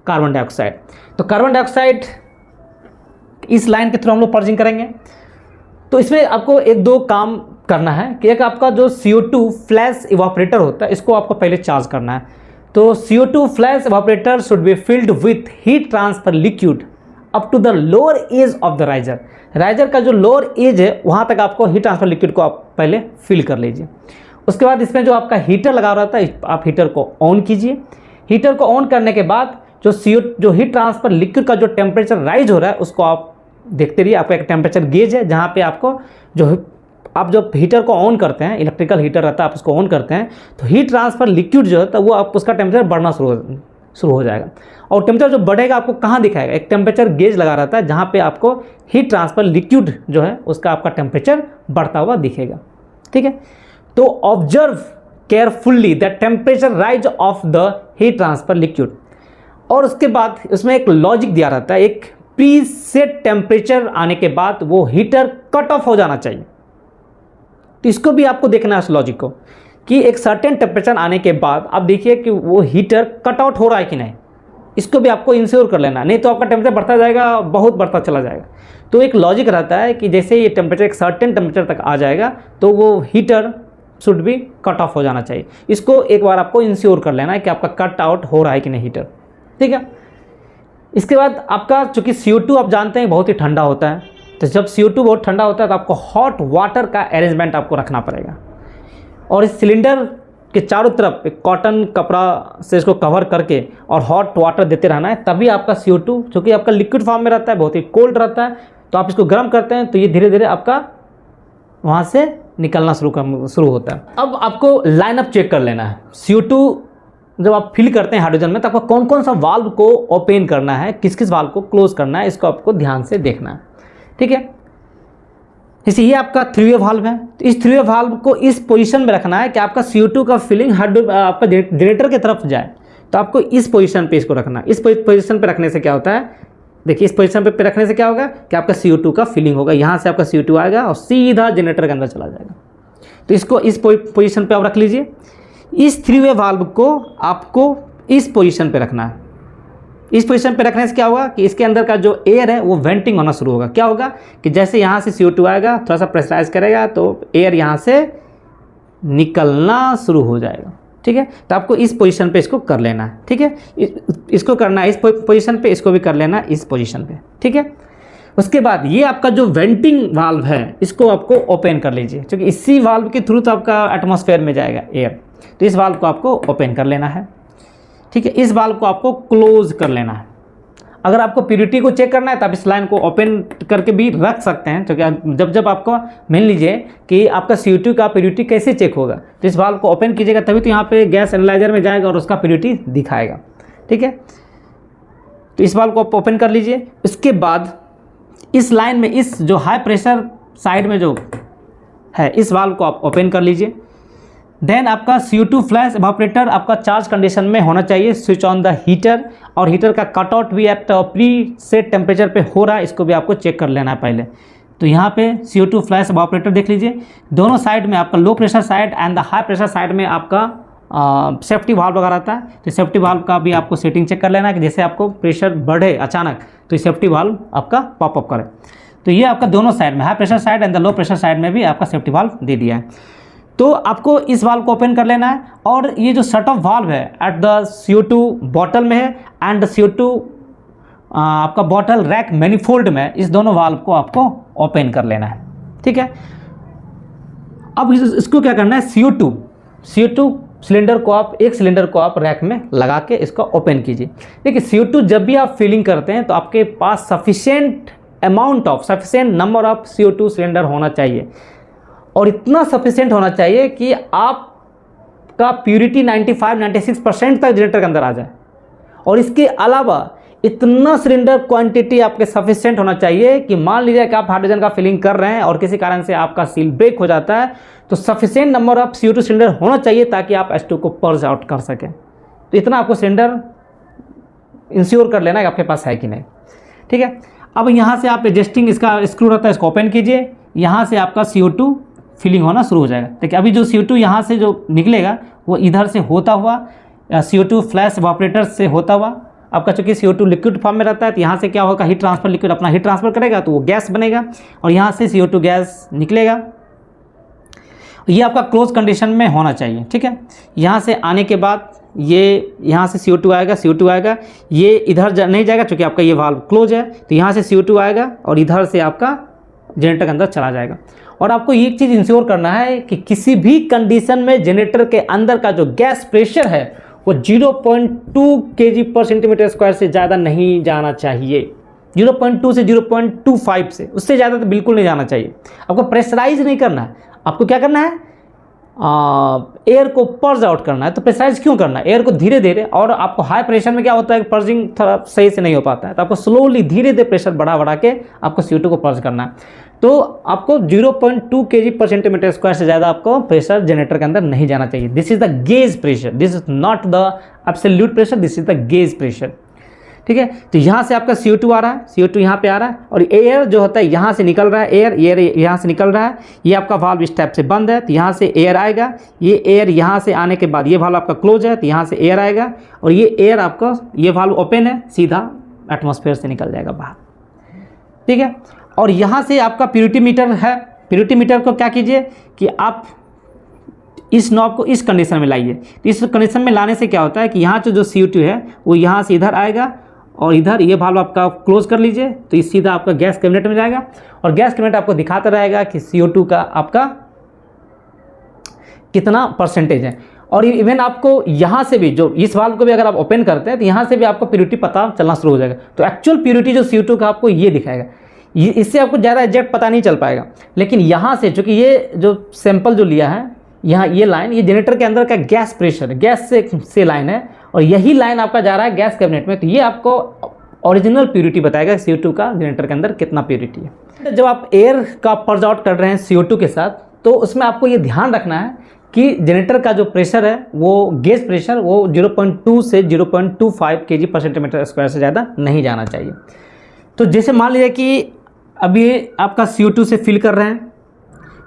S1: carbon dioxide. तो कार्बन डाइऑक्साइड इस लाइन के थ्रू हम लोग पर्जिंग करेंगे। तो इसमें आपको एक दो काम करना है कि एक आपका जो CO2 फ्लैश इवापोरेटर होता है इसको आपको पहले चार्ज करना है। तो CO2 flash evaporator should be filled with heat transfer liquid up to the lower edge of the riser. Riser का जो लोअर एज है वहाँ तक आपको हीट ट्रांसफर लिक्विड को आप पहले फिल कर लीजिए। उसके बाद इसमें जो आपका हीटर लगा रहता है आप हीटर को ऑन कीजिए। हीटर को ऑन करने के बाद जो हीट ट्रांसफर लिक्विड का जो टेम्परेचर राइज हो रहा है उसको आप देखते रहिए। आपका एक टेम्परेचर गेज है जहाँ पे आपको आप जब हीटर को ऑन करते हैं, इलेक्ट्रिकल हीटर रहता है, आप उसको ऑन करते हैं तो हीट ट्रांसफर लिक्विड जो है वो आप उसका टेम्परेचर बढ़ना शुरू हो जाएगा। और टेम्परेचर जो बढ़ेगा आपको कहाँ दिखाएगा, एक टेम्परेचर गेज लगा रहता है जहाँ पे आपको हीट ट्रांसफर लिक्विड जो है उसका आपका टेम्परेचर बढ़ता हुआ दिखेगा। ठीक है, तो observe carefully the temperature rise of the heat transfer liquid. और उसके बाद उसमें एक लॉजिक दिया रहता है, एक प्री सेट टेम्परेचर आने के बाद वो हीटर कट ऑफ हो जाना चाहिए। तो इसको भी आपको देखना है उस लॉजिक को कि एक सर्टेन टेम्परेचर आने के बाद आप देखिए कि वो हीटर कट आउट हो रहा है कि नहीं, इसको भी आपको इंश्योर कर लेना, नहीं तो आपका टेम्परेचर बढ़ता जाएगा, बहुत बढ़ता चला जाएगा। तो एक लॉजिक रहता है कि जैसे ये टेम्परेचर एक सर्टेन टेम्परेचर तक आ जाएगा तो वो हीटर शुड भी कट ऑफ हो जाना चाहिए। इसको एक बार आपको इंश्योर कर लेना है कि आपका कट आउट हो रहा है कि नहीं हीटर। ठीक है, इसके बाद आपका चूँकि CO2 आप जानते हैं बहुत ही ठंडा होता है, तो जब CO2 बहुत ठंडा होता है तो आपको हॉट वाटर का अरेंजमेंट आपको रखना पड़ेगा। और इस सिलेंडर के चारों तरफ एक कॉटन कपड़ा से इसको कवर करके और हॉट वाटर देते रहना है, तभी आपका CO2 चूँकि आपका लिक्विड फॉर्म में रहता है, बहुत ही कोल्ड रहता है, तो आप इसको गर्म करते हैं तो ये धीरे धीरे आपका वहाँ से निकलना शुरू होता है। अब आपको लाइनअप चेक कर लेना है। CO2 जब आप फिल करते हैं हाइड्रोजन में तो आपको कौन कौन सा वाल्व को ओपन करना है, किस किस वाल्व को क्लोज करना है, इसको आपको ध्यान से देखना है। ठीक है, जैसे ये आपका 3-वे वाल्व है, तो इस 3-वे वाल्व को इस पोजीशन में रखना है कि आपका CO2 का फिलिंग आपका जनरेटर की तरफ जाए। तो आपको इस पोजीशन पे इसको रखना है। इस पोजीशन पे रखने से क्या होता है, देखिए इस पोजीशन पे रखने से क्या होगा कि आपका CO2 का फिलिंग होगा, यहाँ से आपका CO2 आएगा और सीधा जनरेटर के अंदर चला जाएगा। तो इसको इस पोजीशन पे आप रख लीजिए। इस 3-वे वाल्व को आपको इस पोजीशन पे रखना है। इस पोजीशन पे रखने से क्या होगा कि इसके अंदर का जो एयर है वो वेंटिंग होना शुरू होगा। क्या होगा कि जैसे यहाँ से CO2 आएगा, थोड़ा सा प्रेशराइज करेगा तो एयर यहाँ से निकलना शुरू हो जाएगा। ठीक है, तो आपको इस पोजीशन पे इसको कर लेना है। ठीक है, इसको करना है इस पोजीशन पे, इसको भी कर लेना है इस पोजीशन पे। ठीक है, उसके बाद ये आपका जो वेंटिंग वाल्व है इसको आपको ओपन कर लीजिए, क्योंकि इसी वाल्व के थ्रू तो आपका एटमॉस्फेयर में जाएगा एयर। तो इस वाल्व को आपको ओपन कर लेना है। ठीक है, इस वाल्व को आपको क्लोज कर लेना है। अगर आपको प्योरिटी को चेक करना है तो आप इस लाइन को ओपन करके भी रख सकते हैं, क्योंकि जब आपको मान लीजिए कि आपका CO2 का प्योरिटी कैसे चेक होगा, तो इस वाल्व को ओपन कीजिएगा तभी तो यहाँ पे गैस एनालाइजर में जाएगा और उसका प्योरिटी दिखाएगा। ठीक है, तो इस वाल्व को आप ओपन कर लीजिए। इसके बाद इस लाइन में इस जो हाई प्रेशर साइड में जो है इस वाल्व को आप ओपन कर लीजिए। देन आपका CO2 फ्लैश इवापोरेटर आपका चार्ज कंडीशन में होना चाहिए। स्विच ऑन द हीटर, और हीटर का कटआउट भी एट प्री सेट टेम्परेचर पे हो रहा है, इसको भी आपको चेक कर लेना है पहले। तो यहाँ पे CO2 फ्लैश इवापोरेटर देख लीजिए, दोनों साइड में आपका low pressure side and the high pressure side में आपका सेफ्टी वाल्व लगा रहता है। तो सेफ्टी वाल्व का भी आपको सेटिंग चेक कर लेना है कि जैसे आपको प्रेशर बढ़े अचानक तो सेफ्टी वाल्व आपका पॉपअप करे। तो ये आपका दोनों साइड में high pressure side and the low pressure side में भी आपका सेफ्टी वाल्व दे दिया है। तो आपको इस वाल्व को ओपन कर लेना है, और ये जो शट ऑफ वाल्व है एट द CO2 बॉटल में है एंड CO2 आपका बॉटल रैक मैनिफोल्ड में, इस दोनों वाल्व को आपको ओपन कर लेना है। ठीक है, अब इसको क्या करना है, CO2 सिलेंडर को आप एक सिलेंडर को आप रैक में लगा के इसको ओपन कीजिए। देखिए CO2 जब भी आप फिलिंग करते हैं तो आपके पास sufficient number of CO2 cylinder होना चाहिए। और इतना सफिशिएंट होना चाहिए कि आपका प्यूरिटी 95-96% तक जनरेटर के अंदर आ जाए। और इसके अलावा इतना सिलेंडर क्वांटिटी आपके सफिशिएंट होना चाहिए कि मान लीजिए कि आप हाइड्रोजन का फिलिंग कर रहे हैं और किसी कारण से आपका सील ब्रेक हो जाता है, तो sufficient number of CO2 cylinder होना चाहिए ताकि आप H2 को पर्ज आउट कर सकें। तो इतना आपको सिलेंडर इंश्योर कर लेना है कि आपके पास है कि नहीं, ठीक है। अब यहाँ से आप एडजस्टिंग इसका स्क्रू रहता है, इसको ओपन कीजिए, यहाँ से आपका CO2 फिलिंग होना शुरू हो जाएगा। देखिए अभी जो CO2 यहाँ से जो निकलेगा वो इधर से होता हुआ CO2 फ्लैश इवापोरेटर से होता हुआ, आपका चूँकि CO2 लिक्विड फॉर्म में रहता है तो यहाँ से क्या होगा, हीट ट्रांसफर, लिक्विड अपना हीट ट्रांसफर करेगा तो वो गैस बनेगा और यहाँ से CO2 गैस निकलेगा। ये आपका क्लोज कंडीशन में होना चाहिए, ठीक है। यहाँ से आने के बाद ये यहाँ से CO2 आएगा, ये इधर नहीं जाएगा क्योंकि आपका ये वाल्व क्लोज है, तो यहाँ से CO2 आएगा और इधर से आपका जनरेटर के अंदर चला जाएगा। और आपको एक चीज़ इंश्योर करना है कि किसी भी कंडीशन में जनरेटर के अंदर का जो गैस प्रेशर है वो 0.2 kg/cm² से ज़्यादा नहीं जाना चाहिए। 0.2 से 0.25 से उससे ज़्यादा तो बिल्कुल नहीं जाना चाहिए। आपको प्रेशराइज नहीं करना है, आपको क्या करना है, एयर को पर्ज आउट करना है। तो प्रेशराइज क्यों करना है, एयर को धीरे धीरे, और आपको हाई प्रेशर में क्या होता है कि पर्जिंग थोड़ा सही से नहीं हो पाता है, तो आपको स्लोली धीरे धीरे प्रेशर बढ़ा के आपको CO2 को पर्ज करना है। तो आपको 0.2 kg/cm² से ज़्यादा आपको प्रेशर जनरेटर के अंदर नहीं जाना चाहिए। This is the gauge pressure, this is not the absolute pressure, this is the gauge pressure, ठीक है। तो यहाँ से आपका CO2 आ रहा है, CO2 यहाँ पे आ रहा है और एयर जो होता है यहाँ से निकल रहा है, एयर यहाँ से निकल रहा है। ये आपका वाल्व इस टाइप से बंद है तो यहाँ से एयर आएगा, ये एयर यहाँ से आने के बाद ये वाल्व आपका क्लोज है तो यहाँ से एयर आएगा और ये एयर आपका, ये वाल्व ओपन है, सीधा एटमॉस्फेयर से निकल जाएगा बाहर, ठीक है। और यहाँ से आपका प्यूरिटी मीटर है, प्यूरिटी मीटर को क्या कीजिए कि आप इस नॉब को इस कंडीशन में लाइए। तो इस कंडीशन में लाने से क्या होता है कि यहाँ जो CO2 है वो यहाँ से इधर आएगा और इधर ये वाल्व आपका क्लोज कर लीजिए तो इस सीधा आपका गैस कैबिनेट में जाएगा और गैस कैबिनेट आपको दिखाता रहेगा कि CO2 का आपका कितना परसेंटेज है। और इवन आपको यहाँ से भी, जो इस वाल्व को भी अगर आप ओपन करते हैं तो यहाँ से भी आपको प्यूरिटी पता चलना शुरू हो जाएगा। तो एक्चुअल प्यूरिटी जो CO2 का आपको ये दिखाएगा, इससे आपको ज़्यादा एग्जैक्ट पता नहीं चल पाएगा। लेकिन यहाँ से चूँकि ये जो सैंपल जो लिया है, यहाँ ये लाइन, ये जनरेटर के अंदर का गैस प्रेशर, गैस से लाइन है और यही लाइन आपका जा रहा है गैस कैबिनेट में, तो ये आपको ओरिजिनल प्यूरिटी बताएगा CO2 का जनरेटर के अंदर कितना प्यूरिटी है। जब आप एयर का पर्ज आउट कर रहे हैं CO2 के साथ, तो उसमें आपको ये ध्यान रखना है कि जनरेटर का जो प्रेशर है वो गेज प्रेशर वो 0.2 से 0.25 kg/cm² से ज़्यादा नहीं जाना चाहिए। तो जैसे मान लीजिए कि अभी आपका CO2 से फिल कर रहे हैं,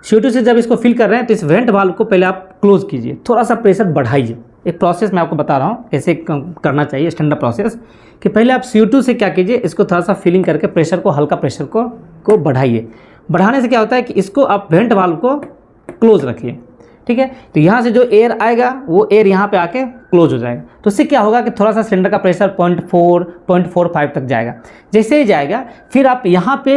S1: CO2 से जब इसको फिल कर रहे हैं तो इस वेंट वाल्व को पहले आप क्लोज कीजिए, थोड़ा सा प्रेशर बढ़ाइए। एक प्रोसेस मैं आपको बता रहा हूँ ऐसे करना चाहिए, स्टैंडर्ड प्रोसेस, कि पहले आप CO2 से क्या कीजिए, इसको थोड़ा सा फिलिंग करके प्रेशर को, हल्का प्रेशर को बढ़ाइए। बढ़ाने से क्या होता है कि इसको आप वेंट वाल्व को क्लोज रखिए, ठीक है। तो यहाँ से जो एयर आएगा वो एयर यहाँ पे आके क्लोज हो जाएगा। तो इससे क्या होगा कि थोड़ा सा सिलेंडर का प्रेशर 0.4-0.45 तक जाएगा। जैसे ही जाएगा फिर आप यहाँ पे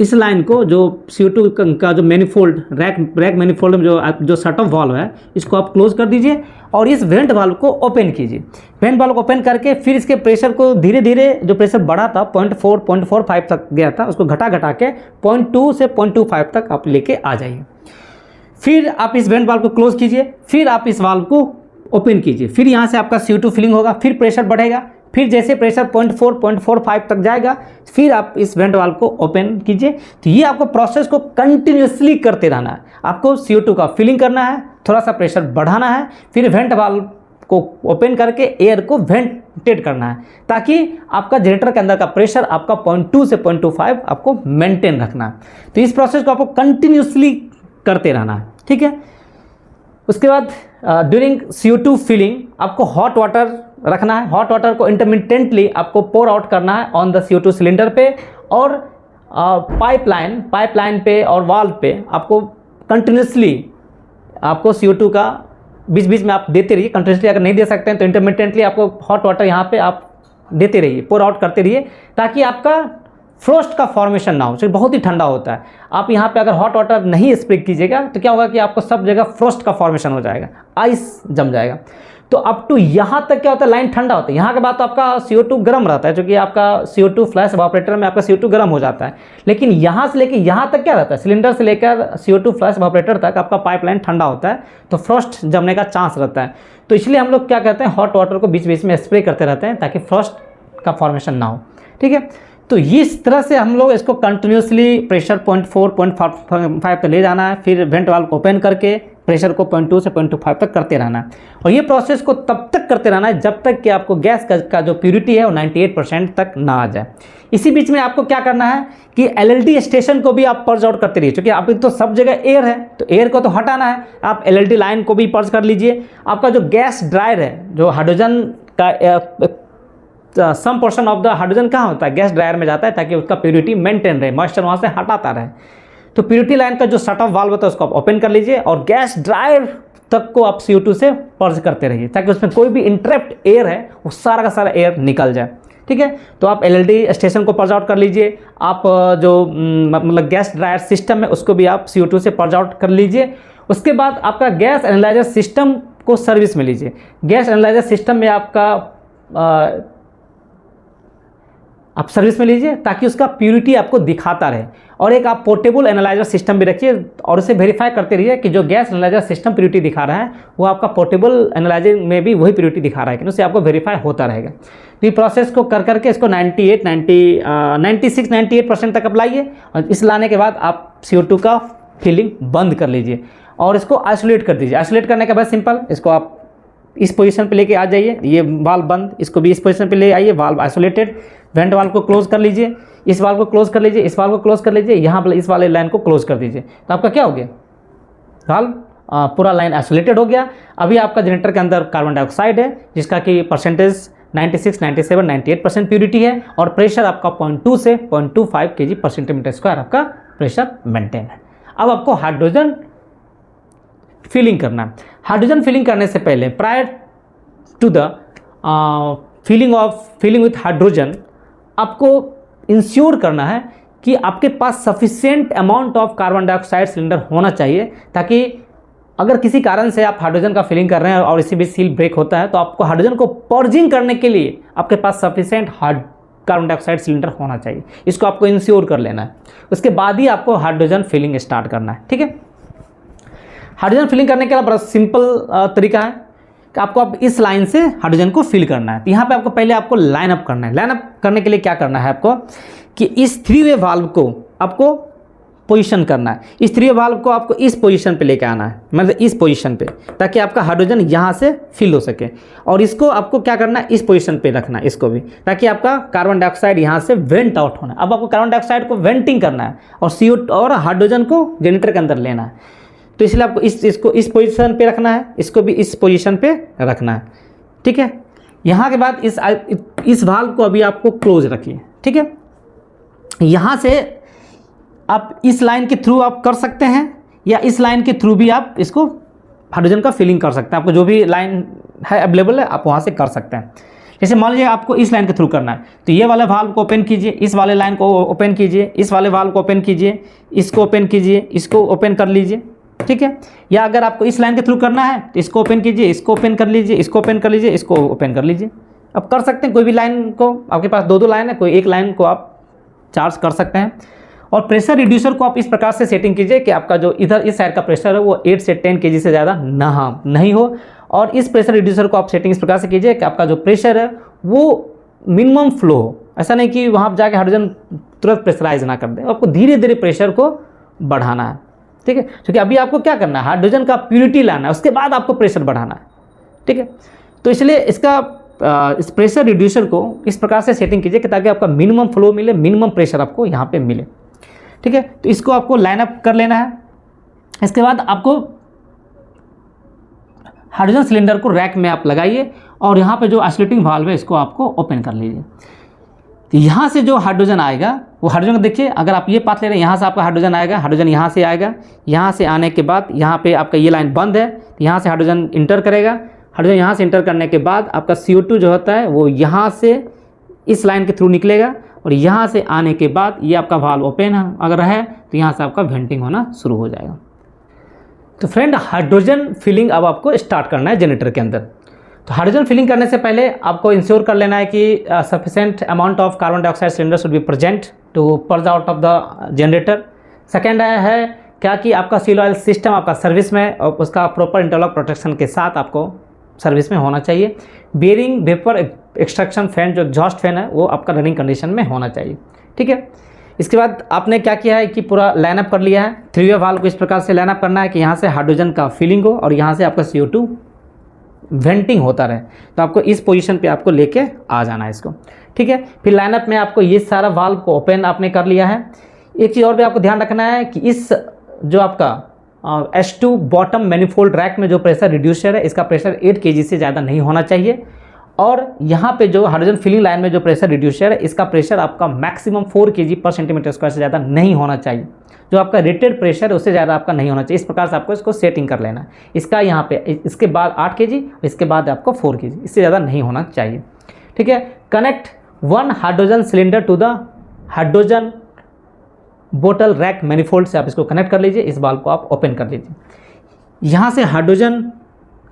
S1: इस लाइन को, जो CO2 का जो मैनिफोल्ड, रैक मैनिफोल्ड में जो शट ऑफ वाल्व है, इसको आप क्लोज कर दीजिए और इस वेंट वाल्व को ओपन कीजिए। वेंट वाल्व को ओपन करके फिर इसके प्रेशर को धीरे धीरे, जो प्रेशर बढ़ा था 0.4-0.45 तक गया था, उसको घटा के 0.2 से 0.25 तक आप लेके आ जाइए। फिर आप इस वेंट वाल्व को क्लोज कीजिए, फिर आप इस वाल्व को ओपन कीजिए, फिर यहाँ से आपका CO2 फिलिंग होगा, फिर प्रेशर बढ़ेगा, फिर जैसे प्रेशर 0.4-0.45 तक जाएगा फिर आप इस वेंट वाल्व को ओपन कीजिए। तो ये आपको प्रोसेस को कंटिन्यूसली करते रहना है। आपको CO2 का फिलिंग करना है, थोड़ा सा प्रेशर बढ़ाना है, फिर वेंट वाल्व को ओपन करके एयर को वेंटेड करना है, ताकि आपका जनरेटर के अंदर का प्रेशर आपका 0.2 से 0.25 आपको मेंटेन रखना है। तो इस प्रोसेस को आपको कंटिन्यूसली करते रहना है, ठीक है। उसके बाद ड्यूरिंग CO2 फिलिंग आपको हॉट वाटर रखना है। हॉट वाटर को इंटरमिटेंटली आपको पोर आउट करना है ऑन द CO2 सिलेंडर पे, और पाइपलाइन पे और वाल्व पे आपको कंटिन्यूसली आपको CO2 का बीच बीच में आप देते रहिए। कंटिन्यूसली अगर नहीं दे सकते हैं तो इंटरमिटेंटली आपको हॉट वाटर यहाँ पे आप देते रहिए, पोर आउट करते रहिए, ताकि आपका फ्रोस्ट का फॉर्मेशन ना हो, क्योंकि बहुत ही ठंडा होता है। आप यहाँ पे अगर हॉट वाटर नहीं स्प्रे कीजिएगा तो क्या होगा कि आपको सब जगह फ्रोस्ट का फॉर्मेशन हो जाएगा, आइस जम जाएगा। तो अप टू यहाँ तक क्या होता है, लाइन ठंडा होता है। यहाँ के बाद तो आपका CO2 गर्म रहता है, क्योंकि आपका CO2 फ्लैश इवापोरेटर में आपका CO2 गर्म हो जाता है। लेकिन यहाँ से लेकर यहाँ तक क्या रहता है, सिलेंडर से लेकर CO2 फ्लैश इवापोरेटर तक आपका पाइपलाइन ठंडा होता है, तो फ्रॉस्ट जमने का चांस रहता है। तो इसलिए हम लोग क्या कहते हैं, हॉट वाटर को बीच बीच में स्प्रे करते रहते हैं ताकि फ्रॉस्ट का फॉर्मेशन ना हो। ठीक है, तो इस तरह से हम लोग इसको कंटिन्यूसली प्रेशर 0.4 0.5 तक ले जाना है, फिर वेंट वाल्व को ओपन करके प्रेशर को 0.2 से 0.25 तक करते रहना है। और ये प्रोसेस को तब तक करते रहना है जब तक कि आपको गैस का जो प्योरिटी है वो 98% तक ना आ जाए। इसी बीच में आपको क्या करना है कि LLD स्टेशन को भी आप पर्ज आउट करते रहिए, क्योंकि अभी तो सब जगह एयर है, तो एयर को तो हटाना है। आप LLD लाइन को भी पर्ज कर लीजिए। आपका जो गैस ड्रायर है, जो हाइड्रोजन का some portion of the hydrogen कहाँ होता है, गैस ड्रायर में जाता है, ताकि उसका प्योरिटी मेंटेन रहे, मॉइस्चर वहाँ से हटाता रहे। तो प्योरिटी लाइन का जो शट ऑफ वाल्व होता है उसको आप ओपन कर लीजिए, और गैस ड्रायर तक को आप CO2 से पर्ज करते रहिए, ताकि उसमें कोई भी इंटरप्ट एयर है वो सारा का सारा एयर निकल जाए। ठीक है, तो आप LLD स्टेशन को पर्ज आउट कर लीजिए। आप जो मतलब गैस ड्रायर सिस्टम है उसको भी आप CO2 से पर्ज आउट कर लीजिए। उसके बाद आपका गैस एनालाइजर सिस्टम को सर्विस में लीजिए। गैस एनालाइजर सिस्टम में आप सर्विस में लीजिए ताकि उसका प्यूरिटी आपको दिखाता रहे। और एक आप पोर्टेबल एनालाइजर सिस्टम भी रखिए और उसे वेरीफाई करते रहिए कि जो गैस एनालाइजर सिस्टम प्यूरिटी दिखा रहा है वो आपका पोर्टेबल एनालाइजर में भी वही प्यूरिटी दिखा रहा है, कि उससे आपको वेरीफाई होता रहेगा। तो ये प्रोसेस को कर करके इसको 96-98% तक अप्लाइए, और इस लाने के बाद आप CO2 का फिलिंग बंद कर लीजिए और इसको आइसोलेट कर दीजिए। आइसोलेट करने का बहुत सिंपल, इसको आप इस पोजीशन पे लेके आ जाइए, ये वाल्व बंद, इसको भी इस पोजीशन पे ले आइए, वाल्व आइसोलेटेड। वेंट वाल्व को क्लोज कर लीजिए, इस वाल्व को क्लोज कर लीजिए, इस वाल्व को क्लोज कर लीजिए, यहाँ पर इस वाले लाइन को क्लोज कर दीजिए। तो आपका क्या हो गया, वाल्व पूरा लाइन आइसोलेटेड हो गया। अभी आपका जनरेटर के अंदर कार्बन डाइऑक्साइड है जिसका कि परसेंटेज 96, 97, 98% प्यूरिटी है, और प्रेशर आपका 0.2 से 0.25 kg/cm² आपका प्रेशर मेंटेन है। अब आपको हाइड्रोजन फिलिंग करना है। हाइड्रोजन फिलिंग करने से पहले, prior to the filling with hydrogen, आपको इंश्योर करना है कि आपके पास sufficient amount of carbon dioxide cylinder होना चाहिए, ताकि अगर किसी कारण से आप हाइड्रोजन का फिलिंग कर रहे हैं और इसी बीच सील ब्रेक होता है, तो आपको हाइड्रोजन को पर्जिंग करने के लिए आपके पास सफिशिएंट कार्बन डाइऑक्साइड सिलेंडर होना चाहिए। इसको आपको इंश्योर कर लेना है, उसके बाद ही आपको हाइड्रोजन फिलिंग स्टार्ट करना है। ठीक है, हाइड्रोजन फिलिंग करने के लिए बड़ा सिंपल तरीका है कि आपको अब इस लाइन से हाइड्रोजन को फिल करना है। तो यहाँ पे आपको पहले आपको लाइन अप करना है। लाइन अप करने के लिए क्या करना है आपको कि इस 3-वे वाल्व को आपको पोजीशन करना है। इस 3-वे वाल्व को आपको इस पोजीशन पे लेके आना है, मतलब इस पोजीशन पे, ताकि आपका हाइड्रोजन यहाँ से फिल हो सके। और इसको आपको क्या करना है, इस पोजीशन पे रखना है इसको भी, ताकि आपका कार्बन डाइऑक्साइड यहाँ से वेंट आउट होना है। अब आपको कार्बन डाइऑक्साइड को वेंटिंग करना है और CO2 और हाइड्रोजन को जनरेटर के अंदर लेना है। तो इसलिए आपको इसको इस पोजीशन पे रखना है, इसको भी इस पोजीशन पे रखना है। ठीक है, यहाँ के बाद इस वाल्व को अभी आपको क्लोज रखिए। ठीक है, यहाँ से आप इस लाइन के थ्रू आप कर सकते हैं, या इस लाइन के थ्रू भी आप इसको हाइड्रोजन का फिलिंग कर सकते हैं। आपको जो भी लाइन है अवेलेबल है आप वहाँ से कर सकते हैं। जैसे मान लीजिए आपको इस लाइन के थ्रू करना है, तो ये वाले वाल्व को ओपन कीजिए, इस वाले लाइन को ओपन कीजिए, इस वाले वाल्व को ओपन कीजिए, इसको ओपन कीजिए, इसको ओपन कर लीजिए। ठीक है, या अगर आपको इस लाइन के थ्रू करना है तो इसको ओपन कीजिए, इसको ओपन कर लीजिए, इसको ओपन कर लीजिए, इसको ओपन कर लीजिए। अब कर सकते हैं कोई भी लाइन को, आपके पास 2-2 लाइन है, कोई एक लाइन को आप चार्ज कर सकते हैं। और प्रेशर रिड्यूसर को आप इस प्रकार से सेटिंग कीजिए कि आपका जो इधर इस साइड का प्रेशर है वो 8 से 10 kg से ज़्यादा नहीं हो। और इस प्रेशर रिड्यूसर को आप सेटिंग इस प्रकार से कीजिए कि आपका जो प्रेशर है वो मिनिमम फ्लो हो। ऐसा नहीं कि वहाँ जाके हाइड्रोजन तुरंत प्रेशराइज ना कर दे, आपको धीरे धीरे प्रेशर को बढ़ाना है। ठीक है, क्योंकि अभी आपको क्या करना है, हाइड्रोजन का प्यूरिटी लाना है, उसके बाद आपको प्रेशर बढ़ाना है। ठीक है, तो इसलिए इस प्रेशर रिड्यूसर को इस प्रकार से सेटिंग कीजिए कि ताकि आपका मिनिमम फ्लो मिले, मिनिमम प्रेशर आपको यहाँ पे मिले। ठीक है, तो इसको आपको लाइन अप कर लेना है। इसके बाद आपको हाइड्रोजन सिलेंडर को रैक में आप लगाइए और यहाँ पे जो आइसोलेटिंग वाल्व है इसको आपको ओपन कर लीजिए। तो यहाँ से जो हाइड्रोजन आएगा वो हाइड्रोजन को देखिए, अगर आप ये पाथ ले रहे हैं यहाँ से आपका हाइड्रोजन आएगा, हाइड्रोजन यहाँ से आएगा, यहाँ से आने के बाद यहाँ पे आपका ये लाइन बंद है, तो यहाँ से हाइड्रोजन इंटर करेगा। हाइड्रोजन यहाँ से इंटर करने के बाद आपका CO2 जो होता है वो यहाँ से इस लाइन के थ्रू निकलेगा, और यहाँ से आने के बाद ये आपका वाल्व ओपन अगर है तो यहाँ से आपका वेंटिंग होना शुरू हो जाएगा। तो फ्रेंड, हाइड्रोजन फिलिंग अब आपको स्टार्ट करना है जनरेटर के अंदर। तो हाइड्रोजन फिलिंग करने से पहले आपको इंश्योर कर लेना है कि sufficient amount of carbon dioxide cylinder should be present to purge out of the generator. Second है क्या कि आपका सील ऑयल सिस्टम आपका सर्विस में और उसका प्रॉपर इंटरलॉक प्रोटेक्शन के साथ आपको सर्विस में होना चाहिए। बेयरिंग वेपर एक्सट्रैक्शन फैन जो एग्जॉस्ट फैन है वो आपका रनिंग कंडीशन में होना चाहिए। ठीक है, इसके बाद आपने क्या किया है कि पूरा लाइनअप कर लिया है। 3-वे वाल्व को इस प्रकार से लाइनअप करना है कि यहाँ से हाइड्रोजन का फिलिंग हो और यहाँ से आपका CO2 वेंटिंग होता रहे। तो आपको इस पोजीशन पे आपको लेके आ जाना है इसको। ठीक है, फिर लाइनअप में आपको ये सारा वाल्व को ओपन आपने कर लिया है। एक चीज़ और भी आपको ध्यान रखना है कि इस जो आपका H2 बॉटम मैनिफोल्ड रैक में जो प्रेशर रिड्यूसर है इसका प्रेशर 8 kg से ज़्यादा नहीं होना चाहिए। और यहाँ पे जो हाइड्रोजन फिलिंग लाइन में जो प्रेशर रिड्यूसर है इसका प्रेशर आपका मैक्सिमम 4 kg/cm² से ज़्यादा नहीं होना चाहिए। जो आपका रेटेड प्रेशर है उससे ज़्यादा आपका नहीं होना चाहिए। इस प्रकार से आपको इसको सेटिंग कर लेना है। इसका यहाँ पे इसके बाद 8 kg, इसके बाद आपको 4 kg, इससे ज़्यादा नहीं होना चाहिए। ठीक है, connect 1 hydrogen cylinder to the hydrogen बोतल रैक मैनिफोल्ड से आप इसको कनेक्ट कर लीजिए। इस वाल्व को आप ओपन कर लीजिए। यहाँ से हाइड्रोजन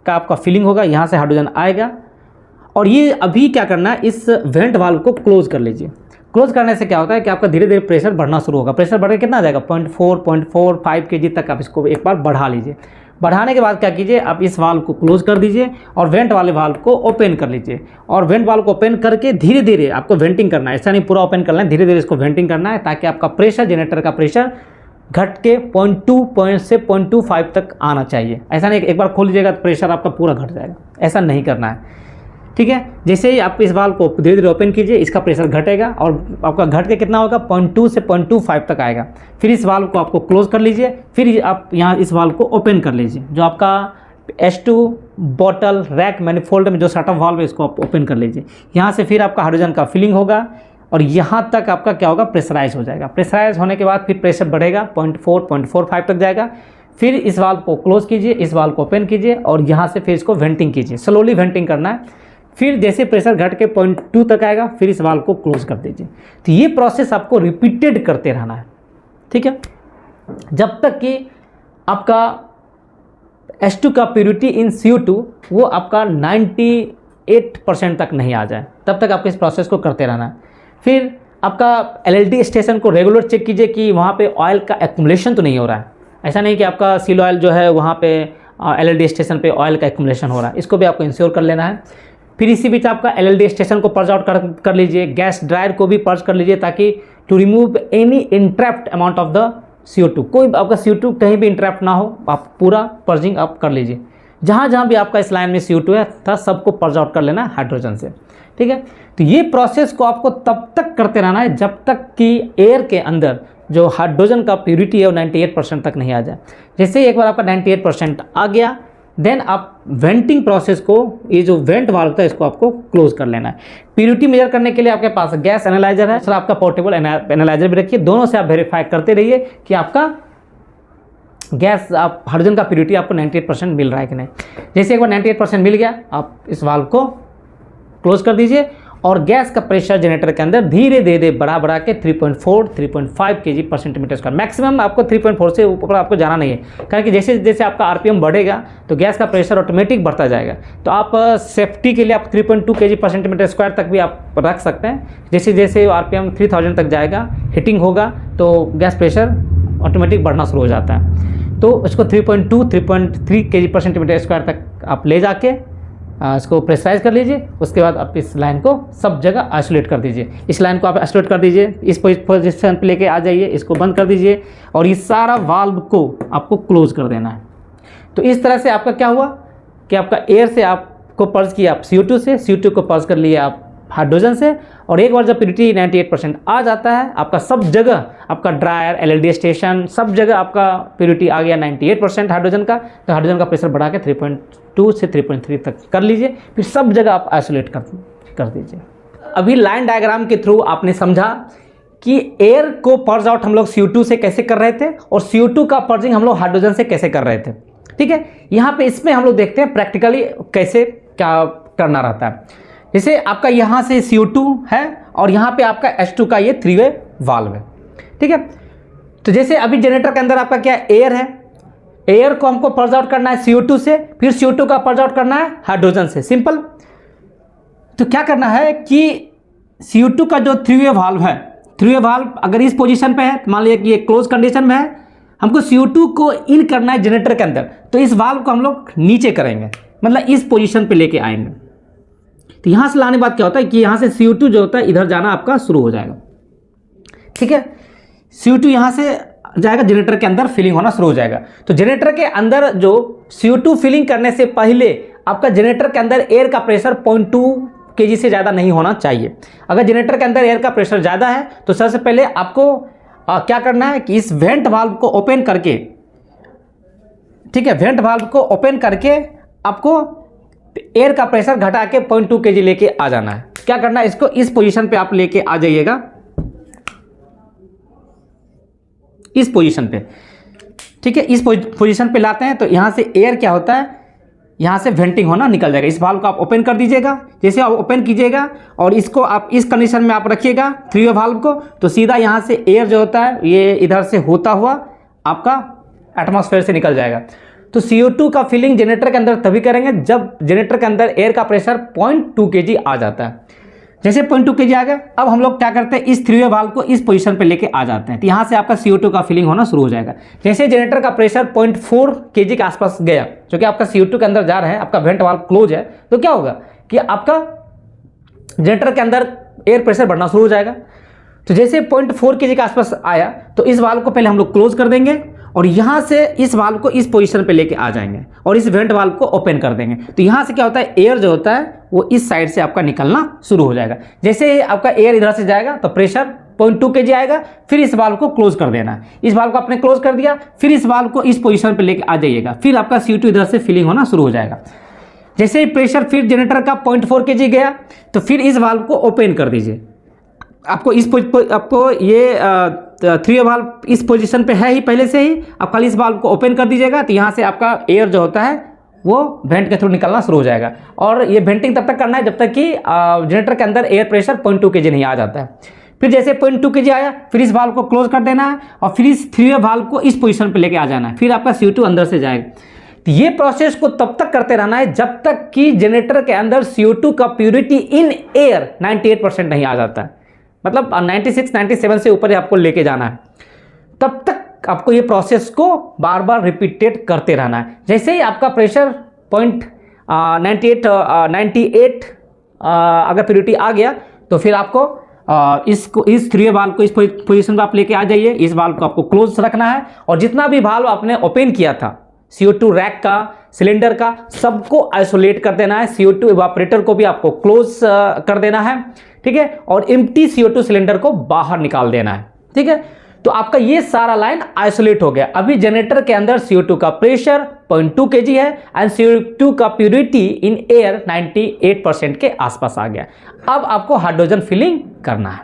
S1: का आपका फिलिंग होगा, यहाँ से हाइड्रोजन आएगा और ये अभी क्या करना है, इस वेंट वाल्व को क्लोज कर लीजिए। क्लोज करने से क्या होता है कि आपका धीरे धीरे प्रेशर बढ़ना शुरू होगा। प्रेशर बढ़ के कितना आ जाएगा 0.45 kg तक आप इसको एक बार बढ़ा लीजिए। बढ़ाने के बाद क्या कीजिए, आप इस वाल्व को क्लोज कर दीजिए और वेंट वाले वाल्व को ओपन कर लीजिए। और वेंट वाल्व को ओपन करके धीरे धीरे आपको वेंटिंग करना है। ऐसा नहीं पूरा ओपन करना है, धीरे धीरे इसको वेंटिंग करना है ताकि आपका प्रेशर, जनरेटर का प्रेशर घट के 0.2 से 0.25 तक आना चाहिए। ऐसा नहीं एक बार खोल लीजिएगा तो प्रेशर आपका पूरा घट जाएगा, ऐसा नहीं करना है। ठीक है, जैसे ही आप इस वाल्व को धीरे धीरे ओपन कीजिए इसका प्रेशर घटेगा और आपका घट के कितना होगा 0.2 से 0.25 तक आएगा। फिर इस वाल्व को आपको क्लोज कर लीजिए। फिर आप यहाँ इस वाल्व को ओपन कर लीजिए। जो आपका H2 बॉटल रैक मैनिफोल्ड में जो सेटअप वाल्व है इसको आप ओपन कर लीजिए। यहाँ से फिर आपका हाइड्रोजन का फिलिंग होगा और यहाँ तक आपका क्या होगा, प्रेशराइज हो जाएगा। प्रेशराइज होने के बाद फिर प्रेशर बढ़ेगा 0.4-0.45 तक जाएगा। फिर इस वाल्व को क्लोज कीजिए, इस वाल्व को ओपन कीजिए और यहाँ से फिर इसको वेंटिंग कीजिए। स्लोली वेंटिंग करना है। फिर जैसे प्रेशर घट के 0.2 तक आएगा फिर इस वाल्व को क्लोज कर दीजिए। तो ये प्रोसेस आपको रिपीटेड करते रहना है। ठीक है, जब तक कि आपका H2 का प्योरिटी इन CO2 वो आपका 98% तक नहीं आ जाए, तब तक आपको इस प्रोसेस को करते रहना है। फिर आपका LLD स्टेशन को रेगुलर चेक कीजिए कि वहाँ पे ऑयल का एक्युमुलेशन तो नहीं हो रहा है। ऐसा नहीं कि आपका सील ऑयल जो है वहाँ पे LLD स्टेशन पे ऑयल का एक्युमुलेशन हो रहा है, इसको भी आपको इंश्योर कर लेना है। फिर इसी बीच आपका LLD स्टेशन को पर्ज आउट कर लीजिए। गैस ड्रायर को भी पर्ज कर लीजिए ताकि to remove any entrapped amount of the CO2, कोई आपका CO2 कहीं भी इंट्रैप्ट ना हो, आप पूरा पर्जिंग आप कर लीजिए। जहाँ जहाँ भी आपका इस लाइन में CO2 है था सबको पर्ज आउट कर लेना है हाइड्रोजन से। ठीक है, तो ये प्रोसेस को आपको तब तक करते रहना है जब तक कि एयर के अंदर जो हाइड्रोजन का प्योरिटी है वो 98% तक नहीं आ जाए। जैसे ही एक बार आपका 98% आ गया देन आप वेंटिंग प्रोसेस को, ये जो वेंट वाल्व था इसको आपको क्लोज कर लेना है। प्योरिटी मेजर करने के लिए आपके पास गैस एनालाइजर है, सर आपका पोर्टेबल एनालाइजर भी रखिए। दोनों से आप वेरीफाई करते रहिए कि आपका गैस आप हाइड्रोजन का प्योरिटी आपको 98% मिल रहा है कि नहीं। जैसे एक बार 98% मिल गया आप इस वाल्व को क्लोज कर दीजिए और गैस का प्रेशर जनरेटर के अंदर धीरे धीरे बढ़ा के 3.4-3.5 kg/cm²। मैक्सिमम आपको 3.4 से ऊपर आपको जाना नहीं है, कारण कि जैसे जैसे आपका RPM बढ़ेगा तो गैस का प्रेशर ऑटोमेटिक बढ़ता जाएगा। तो आप सेफ्टी के लिए आप 3.2 kg/cm² तक भी आप रख सकते हैं। जैसे जैसे RPM 3000 तक जाएगा, हीटिंग होगा तो गैस प्रेशर ऑटोमेटिक बढ़ना शुरू हो जाता है। तो इसको 3.2-3.3 kg/cm² तक आप ले जाके इसको प्रेशराइज कर लीजिए। उसके बाद आप इस लाइन को सब जगह आइसोलेट कर दीजिए। इस लाइन को आप आइसोलेट कर दीजिए, इस पोजीशन पे लेके आ जाइए, इसको बंद कर दीजिए और ये सारा वाल्व को आपको क्लोज कर देना है। तो इस तरह से आपका क्या हुआ कि आपका एयर से आपको पर्ज किया आप CO2 से, CO2 को पर्ज कर लिया आप हाइड्रोजन से। और एक बार जब प्योरिटी 98% आ जाता है आपका सब जगह, आपका ड्रायर, LLD स्टेशन, सब जगह आपका प्योरिटी आ गया 98% हाइड्रोजन का। तो हाइड्रोजन का प्रेशर बढ़ा के 3.2 से 3.3 तक कर लीजिए। फिर सब जगह आप आइसोलेट कर दीजिए। अभी लाइन डायग्राम के थ्रू आपने समझा कि एयर को पर्ज आउट हम लोग CO2 से कैसे कर रहे थे और CO2 का पर्जिंग हम लोग हाइड्रोजन से कैसे कर रहे थे। ठीक है, यहाँ पे इसमें हम लोग देखते हैं प्रैक्टिकली कैसे क्या करना रहता है। जैसे आपका यहाँ से CO2 है और यहाँ पे आपका H2 का ये 3-वे वाल्व है। ठीक है, तो जैसे अभी जनरेटर के अंदर आपका क्या एयर है, एयर को हमको पर्ज आउट करना है CO2 से, फिर CO2 का पर्ज आउट करना है हाइड्रोजन से, सिंपल। तो क्या करना है कि CO2 का जो थ्री वे वाल्व है, थ्री वे वाल्व अगर इस पोजीशन पे है, मान लिया कि ये क्लोज कंडीशन में है, हमको CO2 को इन करना है जनरेटर के अंदर, तो इस वाल्व को हम लोग नीचे करेंगे, मतलब इस पोजीशन पे लेके आएंगे। तो यहाँ से लाने के बाद क्या होता है कि यहाँ से CO2 जो होता है इधर जाना आपका शुरू हो जाएगा, ठीक है। CO2 यहाँ से जाएगा, जनरेटर के अंदर फिलिंग होना शुरू हो जाएगा। तो जनरेटर के अंदर जो CO2 फिलिंग करने से पहले आपका जनरेटर के अंदर एयर का प्रेशर 0.2 kg से ज़्यादा नहीं होना चाहिए। अगर जनरेटर के अंदर एयर का प्रेशर ज़्यादा है तो सबसे पहले आपको क्या करना है कि इस वेंट वाल्व को ओपन करके, ठीक है, वेंट वाल्व को ओपन करके आपको एयर का प्रेशर घटा के 0.2 kg लेके आ जाना है। क्या करना है, इसको इस पोजीशन पे आप लेके आ जाइएगा, इस पोजीशन पे, ठीक है। इस पोजीशन पे लाते हैं तो यहाँ से एयर क्या होता है, यहाँ से वेंटिंग होना निकल जाएगा। इस वाल्व को आप ओपन कर दीजिएगा, जैसे आप ओपन कीजिएगा और इसको आप इस कंडीशन में आप रखिएगा थ्री वे वाल्व को, तो सीधा यहाँ से एयर जो होता है ये इधर से होता हुआ आपका एटमॉस्फेयर से निकल जाएगा। तो CO2 का फिलिंग जनरेटर के अंदर तभी करेंगे जब जनरेटर के अंदर एयर का प्रेशर 0.2 kg आ जाता है। जैसे 0.2 kg आ गया, अब हम लोग क्या करते हैं, इस थ्री वे वाल्व को इस पोजीशन पे लेके आ जाते हैं, तो यहाँ से आपका CO2 का फिलिंग होना शुरू हो जाएगा। जैसे जनरेटर का प्रेशर 0.4 kg के आसपास गया, जो कि आपका CO2 के अंदर जा रहा है, आपका वेंट वाल्व क्लोज है, तो क्या होगा कि आपका जनरेटर के अंदर एयर प्रेशर बढ़ना शुरू हो जाएगा। तो जैसे 0.4 kg के आसपास आया तो इस वाल्व को पहले हम लोग क्लोज कर देंगे और यहाँ से इस वाल्व को इस पोजीशन पे लेके आ जाएंगे और इस वेंट वाल्व को ओपन कर देंगे। तो यहाँ से क्या होता है, एयर जो होता है वो इस साइड से आपका निकलना शुरू हो जाएगा। जैसे आपका एयर इधर से जाएगा तो प्रेशर 0.2 kg आएगा, फिर इस वाल्व को क्लोज कर देना है। इस वाल्व को आपने क्लोज कर दिया, फिर इस वाल्व को इस पोजीशन पे लेके आ जाइएगा, फिर आपका CO2 इधर से फिलिंग होना शुरू हो जाएगा। जैसे ही प्रेशर फिर जनरेटर का 0.4 kg गया तो फिर इस वाल्व को ओपन कर दीजिए। आपको आपको ये थ्री वे वाल्व इस पोजीशन पे है ही पहले से ही, आप खाली इस वाल्व को ओपन कर दीजिएगा, तो यहाँ से आपका एयर जो होता है वो वेंट के थ्रू निकलना शुरू हो जाएगा। और ये वेंटिंग तब तक करना है जब तक कि जनरेटर के अंदर एयर प्रेशर 0.2 kg नहीं आ जाता है। फिर जैसे 0.2 kg आया, फिर इस वाल्व को क्लोज कर देना है और फिर इस थ्री वे वाल्व को इस पोजीशन पे लेके आ जाना है, फिर आपका CO2 अंदर से जाएगा। तो ये प्रोसेस को तब तक करते रहना है जब तक कि जनरेटर के अंदर CO2 का प्योरिटी इन एयर 98% नहीं आ जाता है, मतलब 96-97 से ऊपर ही आपको लेके जाना है। तब तक आपको ये प्रोसेस को बार बार रिपीटेड करते रहना है। जैसे ही आपका प्रेशर 98 अगर प्योरिटी आ गया तो फिर आपको इस थ्री वे वाल्व को इस पोजीशन पे आप लेके आ जाइए। इस वाल्व को आपको क्लोज रखना है और जितना भी वाल्व आपने ओपन किया था CO2 रैक का, सिलेंडर का, सबको आइसोलेट कर देना है। CO2 इवापोरेटर को भी आपको क्लोज कर देना है, ठीक है, और एम्प्टी CO2 सिलेंडर को बाहर निकाल देना है, ठीक है। तो आपका ये सारा लाइन आइसोलेट हो गया। अभी जनरेटर के अंदर CO2 का प्रेशर 0.2 kg है एंड CO2 का प्योरिटी इन एयर 98% के आसपास आ गया। अब आपको हाइड्रोजन फिलिंग करना है।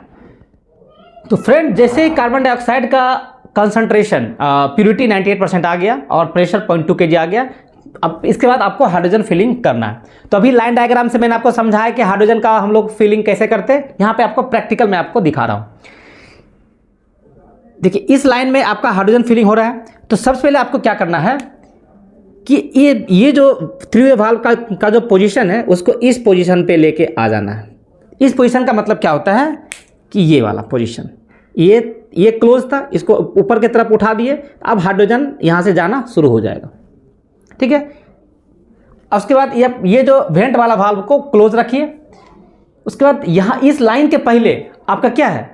S1: तो फ्रेंड, जैसे ही कार्बन डाइऑक्साइड का कंसंट्रेशन प्योरिटी 98% आ गया और प्रेशर 0.2 kg आ गया, अब इसके बाद आपको हाइड्रोजन फिलिंग करना है। तो अभी लाइन डायग्राम से मैंने आपको समझाया कि हाइड्रोजन का हम लोग फिलिंग कैसे करते हैं। यहाँ पे आपको प्रैक्टिकल मैं आपको दिखा रहा हूँ। देखिए, इस लाइन में आपका हाइड्रोजन फिलिंग हो रहा है। तो सबसे पहले आपको क्या करना है कि ये जो थ्री वे वाल्व का जो पोजीशन है उसको इस पोजीशन पे लेके आ जाना है। इस पोजीशन का मतलब क्या होता है कि ये वाला पोजीशन, ये क्लोज था, इसको ऊपर की तरफ उठा दिए, अब हाइड्रोजन यहाँ से जाना शुरू हो जाएगा, ठीक है। उसके बाद ये जो वेंट वाला वाल्व को क्लोज रखिए। उसके बाद यहाँ इस लाइन के पहले आपका क्या है,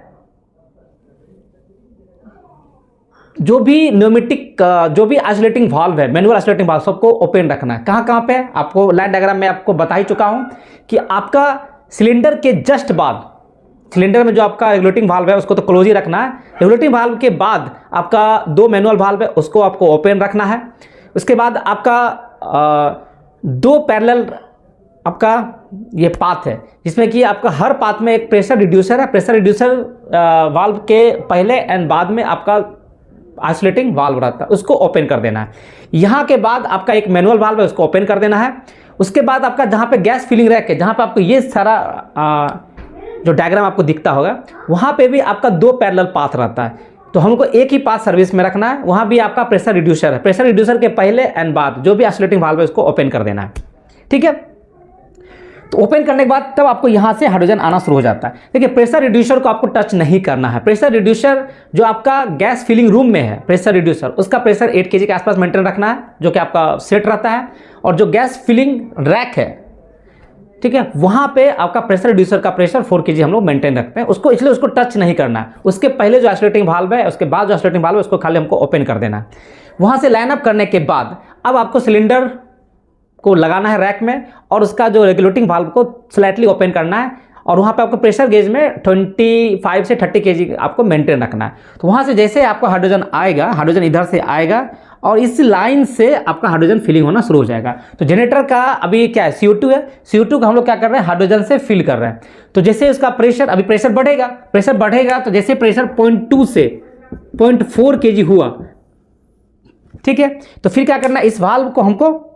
S1: जो भी न्यूमेटिक जो भी आइसोलेटिंग वाल्व है, मैनुअल आइसोलेटिंग वाल्व, सबको ओपन रखना है। कहाँ पे आपको लाइन डायग्राम में आपको बता ही चुका हूँ कि आपका सिलेंडर के जस्ट बाद, सिलेंडर में जो आपका रेगुलेटिंग वाल्व है उसको तो क्लोज ही रखना है। रेगुलेटिंग वाल्व के बाद आपका दो मैनुअल वाल्व है उसको आपको ओपन रखना है। उसके बाद आपका दो पैरेलल आपका ये पाथ है जिसमें कि आपका हर पाथ में एक प्रेशर रिड्यूसर है। प्रेशर रिड्यूसर वाल्व के पहले एंड बाद में आपका आइसोलेटिंग वाल्व रहता है, उसको ओपन कर देना है। यहाँ के बाद आपका एक मैनुअल वाल्व है उसको ओपन कर देना है। उसके बाद आपका जहाँ पे गैस फिलिंग रैक है, जहाँ पे आपको ये सारा जो डायग्राम आपको दिखता होगा, वहाँ पे भी आपका दो पैरेलल पाथ रहता है। तो हमको एक ही पास सर्विस में रखना है, वहाँ भी आपका प्रेशर रिड्यूसर है, प्रेशर रिड्यूसर के पहले एंड बाद जो भी ऑसिलेटिंग वाल्व है उसको ओपन कर देना है। ठीक है, तो ओपन करने के बाद तब आपको यहाँ से हाइड्रोजन आना शुरू हो जाता है। देखिए प्रेशर रिड्यूसर को आपको टच नहीं करना है। प्रेशर रिड्यूसर जो आपका गैस फिलिंग रूम में है, प्रेशर रिड्यूसर, उसका प्रेशर 8 kg के आसपास मेंटेन रखना है, जो कि आपका सेट रहता है। और जो गैस फिलिंग रैक है, ठीक है, वहाँ पे आपका प्रेशर रिड्यूसर का प्रेशर 4 kg हम लोग मेंटेन रखते हैं उसको, इसलिए उसको टच नहीं करना है। उसके पहले जो ऑसिलेटिंग वाल्व है, उसके बाद जो ऑसिलेटिंग वाल्व है, उसको खाली हमको ओपन कर देना है। वहाँ से लाइन अप करने के बाद अब आपको सिलेंडर को लगाना है रैक में, और उसका जो रेगुलेटिंग वाल्व को स्लाइटली ओपन करना है, और वहाँ पे आपको प्रेशर गेज में 25 से 30 kg आपको मेंटेन रखना है। तो वहाँ से जैसे आपको हाइड्रोजन आएगा, हाइड्रोजन इधर से आएगा और इस लाइन से आपका हाइड्रोजन फिलिंग होना शुरू हो जाएगा। तो जनरेटर का अभी क्या है, CO2 है, CO2 को हम लोग क्या कर रहे हैं, हाइड्रोजन से फिल कर रहे हैं। तो जैसे उसका प्रेशर, अभी प्रेशर बढ़ेगा, तो जैसे प्रेशर 0.2 से 0.4 kg हुआ, ठीक है, तो फिर क्या करना है, इस वाल्व को हमको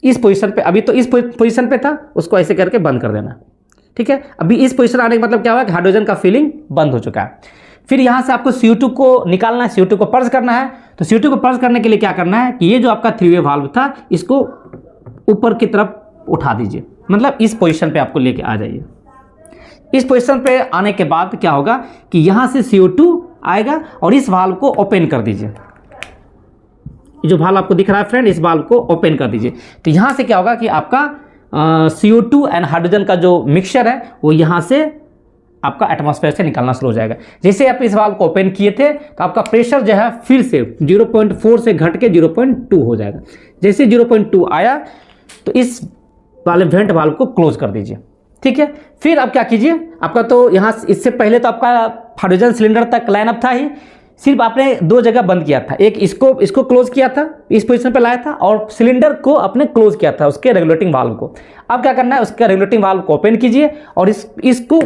S1: इस पोजीशन पे, अभी तो इस पोजीशन पे था, उसको ऐसे करके बंद कर देना। ठीक है, अभी इस पोजीशन आने का मतलब क्या हुआ कि हाइड्रोजन का फिलिंग बंद हो चुका है। फिर यहाँ से आपको CO2 को निकालना है, CO2 को पर्स करना है। तो CO2 को पर्स करने के लिए क्या करना है कि ये जो आपका 3-वे वाल्व था, इसको ऊपर की तरफ उठा दीजिए, मतलब इस पोजीशन पे आपको लेके आ जाइए। इस पोजीशन पे आने के बाद क्या होगा कि यहाँ से CO2 आएगा और इस वाल्व को ओपन कर दीजिए। जो वाल्व आपको दिख रहा है फ्रेंड, इस वाल्व को ओपन कर दीजिए। तो यहाँ से क्या होगा कि आपका CO2 एंड हाइड्रोजन का जो मिक्सचर है वो यहाँ से आपका एटमॉस्फेयर से निकलना शुरू हो जाएगा। जैसे आप इस वाल्व को ओपन किए थे तो आपका प्रेशर जो है फिर से 0.4 से घट के 0.2 हो जाएगा। जैसे 0.2 आया तो इस वाले वेंट वाल्व को क्लोज कर दीजिए। ठीक है, फिर आप क्या कीजिए, आपका तो यहाँ इससे पहले तो आपका हाइड्रोजन सिलेंडर तक लाइनअप था ही, सिर्फ आपने 2 जगह बंद किया था। एक इसको क्लोज किया था, इस पोजीशन पे लाया था, और सिलेंडर को आपने क्लोज किया था, उसके रेगुलेटिंग वाल्व को। अब क्या करना है, उसका रेगुलेटिंग वाल्व को ओपन कीजिए और इसको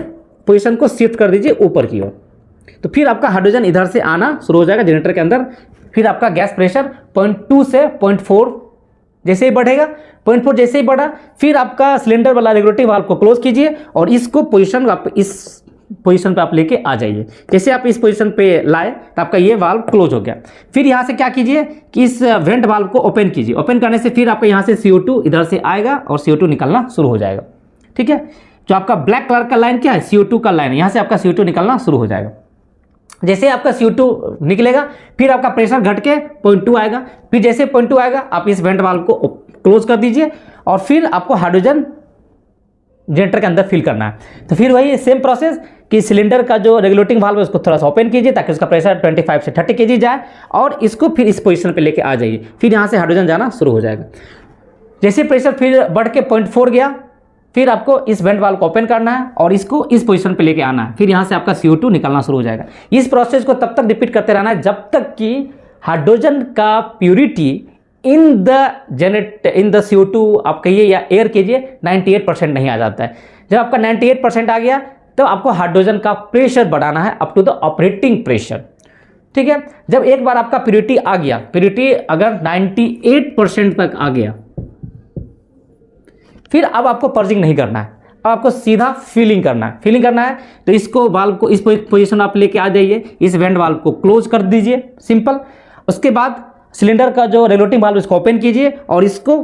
S1: पोजीशन को शिफ्ट कर दीजिए ऊपर की ओर। तो फिर आपका हाइड्रोजन इधर से आना शुरू हो जाएगा जनरेटर के अंदर। फिर आपका गैस प्रेशर 0.2 से 0.4 जैसे ही बढ़ेगा, 0.4 जैसे ही बढ़ा, फिर आपका सिलेंडर वाला रेगुलेटिंग वाल्व को क्लोज कीजिए और इसको पोजीशन आप इस पोजीशन पे आप लेके आ जाइए। जैसे आप इस पोजीशन पे लाए तो आपका ये वाल्व क्लोज हो गया। फिर यहाँ से क्या कीजिए कि इस वेंट वाल्व को ओपन कीजिए। ओपन करने से फिर आपका यहाँ से CO2 इधर से आएगा और CO2 निकलना शुरू हो जाएगा। ठीक है, जो आपका ब्लैक कलर का लाइन क्या है, CO2 का लाइन है, यहाँ से आपका CO2 निकलना शुरू हो जाएगा। जैसे आपका CO2 निकलेगा फिर आपका प्रेशर घट के 0.2 आएगा। फिर जैसे 0.2 आएगा आप इस वेंट वाल्व को क्लोज कर दीजिए और फिर आपको हाइड्रोजन जनरेटर के अंदर फिल करना है। तो फिर वही सेम प्रोसेस कि सिलेंडर का जो रेगुलेटिंग वाल्व है उसको थोड़ा सा ओपन कीजिए ताकि उसका प्रेशर 25 से 30 kg जाए और इसको फिर इस पोजीशन पे लेके आ जाइए। फिर यहाँ से हाइड्रोजन जाना शुरू हो जाएगा। जैसे प्रेशर फिर बढ़ के 0.4 गया, फिर आपको इस वेंट वाल्व को ओपन करना है और इसको इस पोजीशन पे लेके आना है। फिर यहाँ से आपका CO2 निकलना शुरू हो जाएगा। इस प्रोसेस को तब तक रिपीट करते रहना है जब तक कि हाइड्रोजन का प्योरिटी इन द CO2 आप कहिए या एयर कीजिए 98% नहीं आ जाता है। जब आपका 98% आ गया तो आपको हाइड्रोजन का प्रेशर बढ़ाना है up to the operating pressure. ठीक है, जब एक बार आपका प्योरिटी आ गया, प्योरिटी अगर 98% तक आ गया, फिर अब आपको पर्जिंग नहीं करना है, अब आपको सीधा फिलिंग करना है। फिलिंग करना है तो इसको वाल्व को इस पोजीशन आप लेके आ जाइए, इस वेंट वाल्व को क्लोज कर दीजिए, सिंपल। उसके बाद सिलेंडर का जो रेगुलेटिंग वाल्व इसको ओपन कीजिए और इसको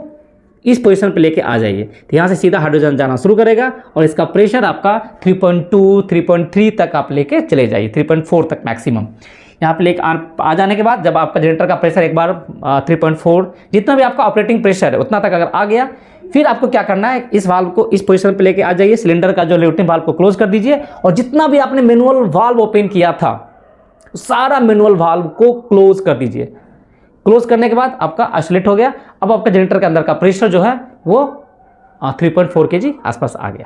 S1: इस पोजीशन पे लेके आ जाइए। तो यहाँ से सीधा हाइड्रोजन जाना शुरू करेगा और इसका प्रेशर आपका 3.2 3.3 तक आप लेके चले जाइए, 3.4 तक मैक्सिमम। यहाँ पे लेके आ जाने के बाद जब आपका जनरेटर का प्रेशर एक बार 3.4 जितना भी आपका ऑपरेटिंग प्रेशर है उतना तक अगर आ गया, फिर आपको क्या करना है, इस वाल्व को इस पोजीशन पे लेके आ जाइए, सिलेंडर का जो रेगुलेटिंग वाल्व को क्लोज कर दीजिए और जितना भी आपने मैनुअल वाल्व ओपन किया था सारा मैनुअल वाल्व को क्लोज कर दीजिए। क्लोज करने के बाद आपका आइसोलेट हो गया। अब आपका जनरेटर के अंदर का प्रेशर जो है वो 3.4 kg आसपास आ गया।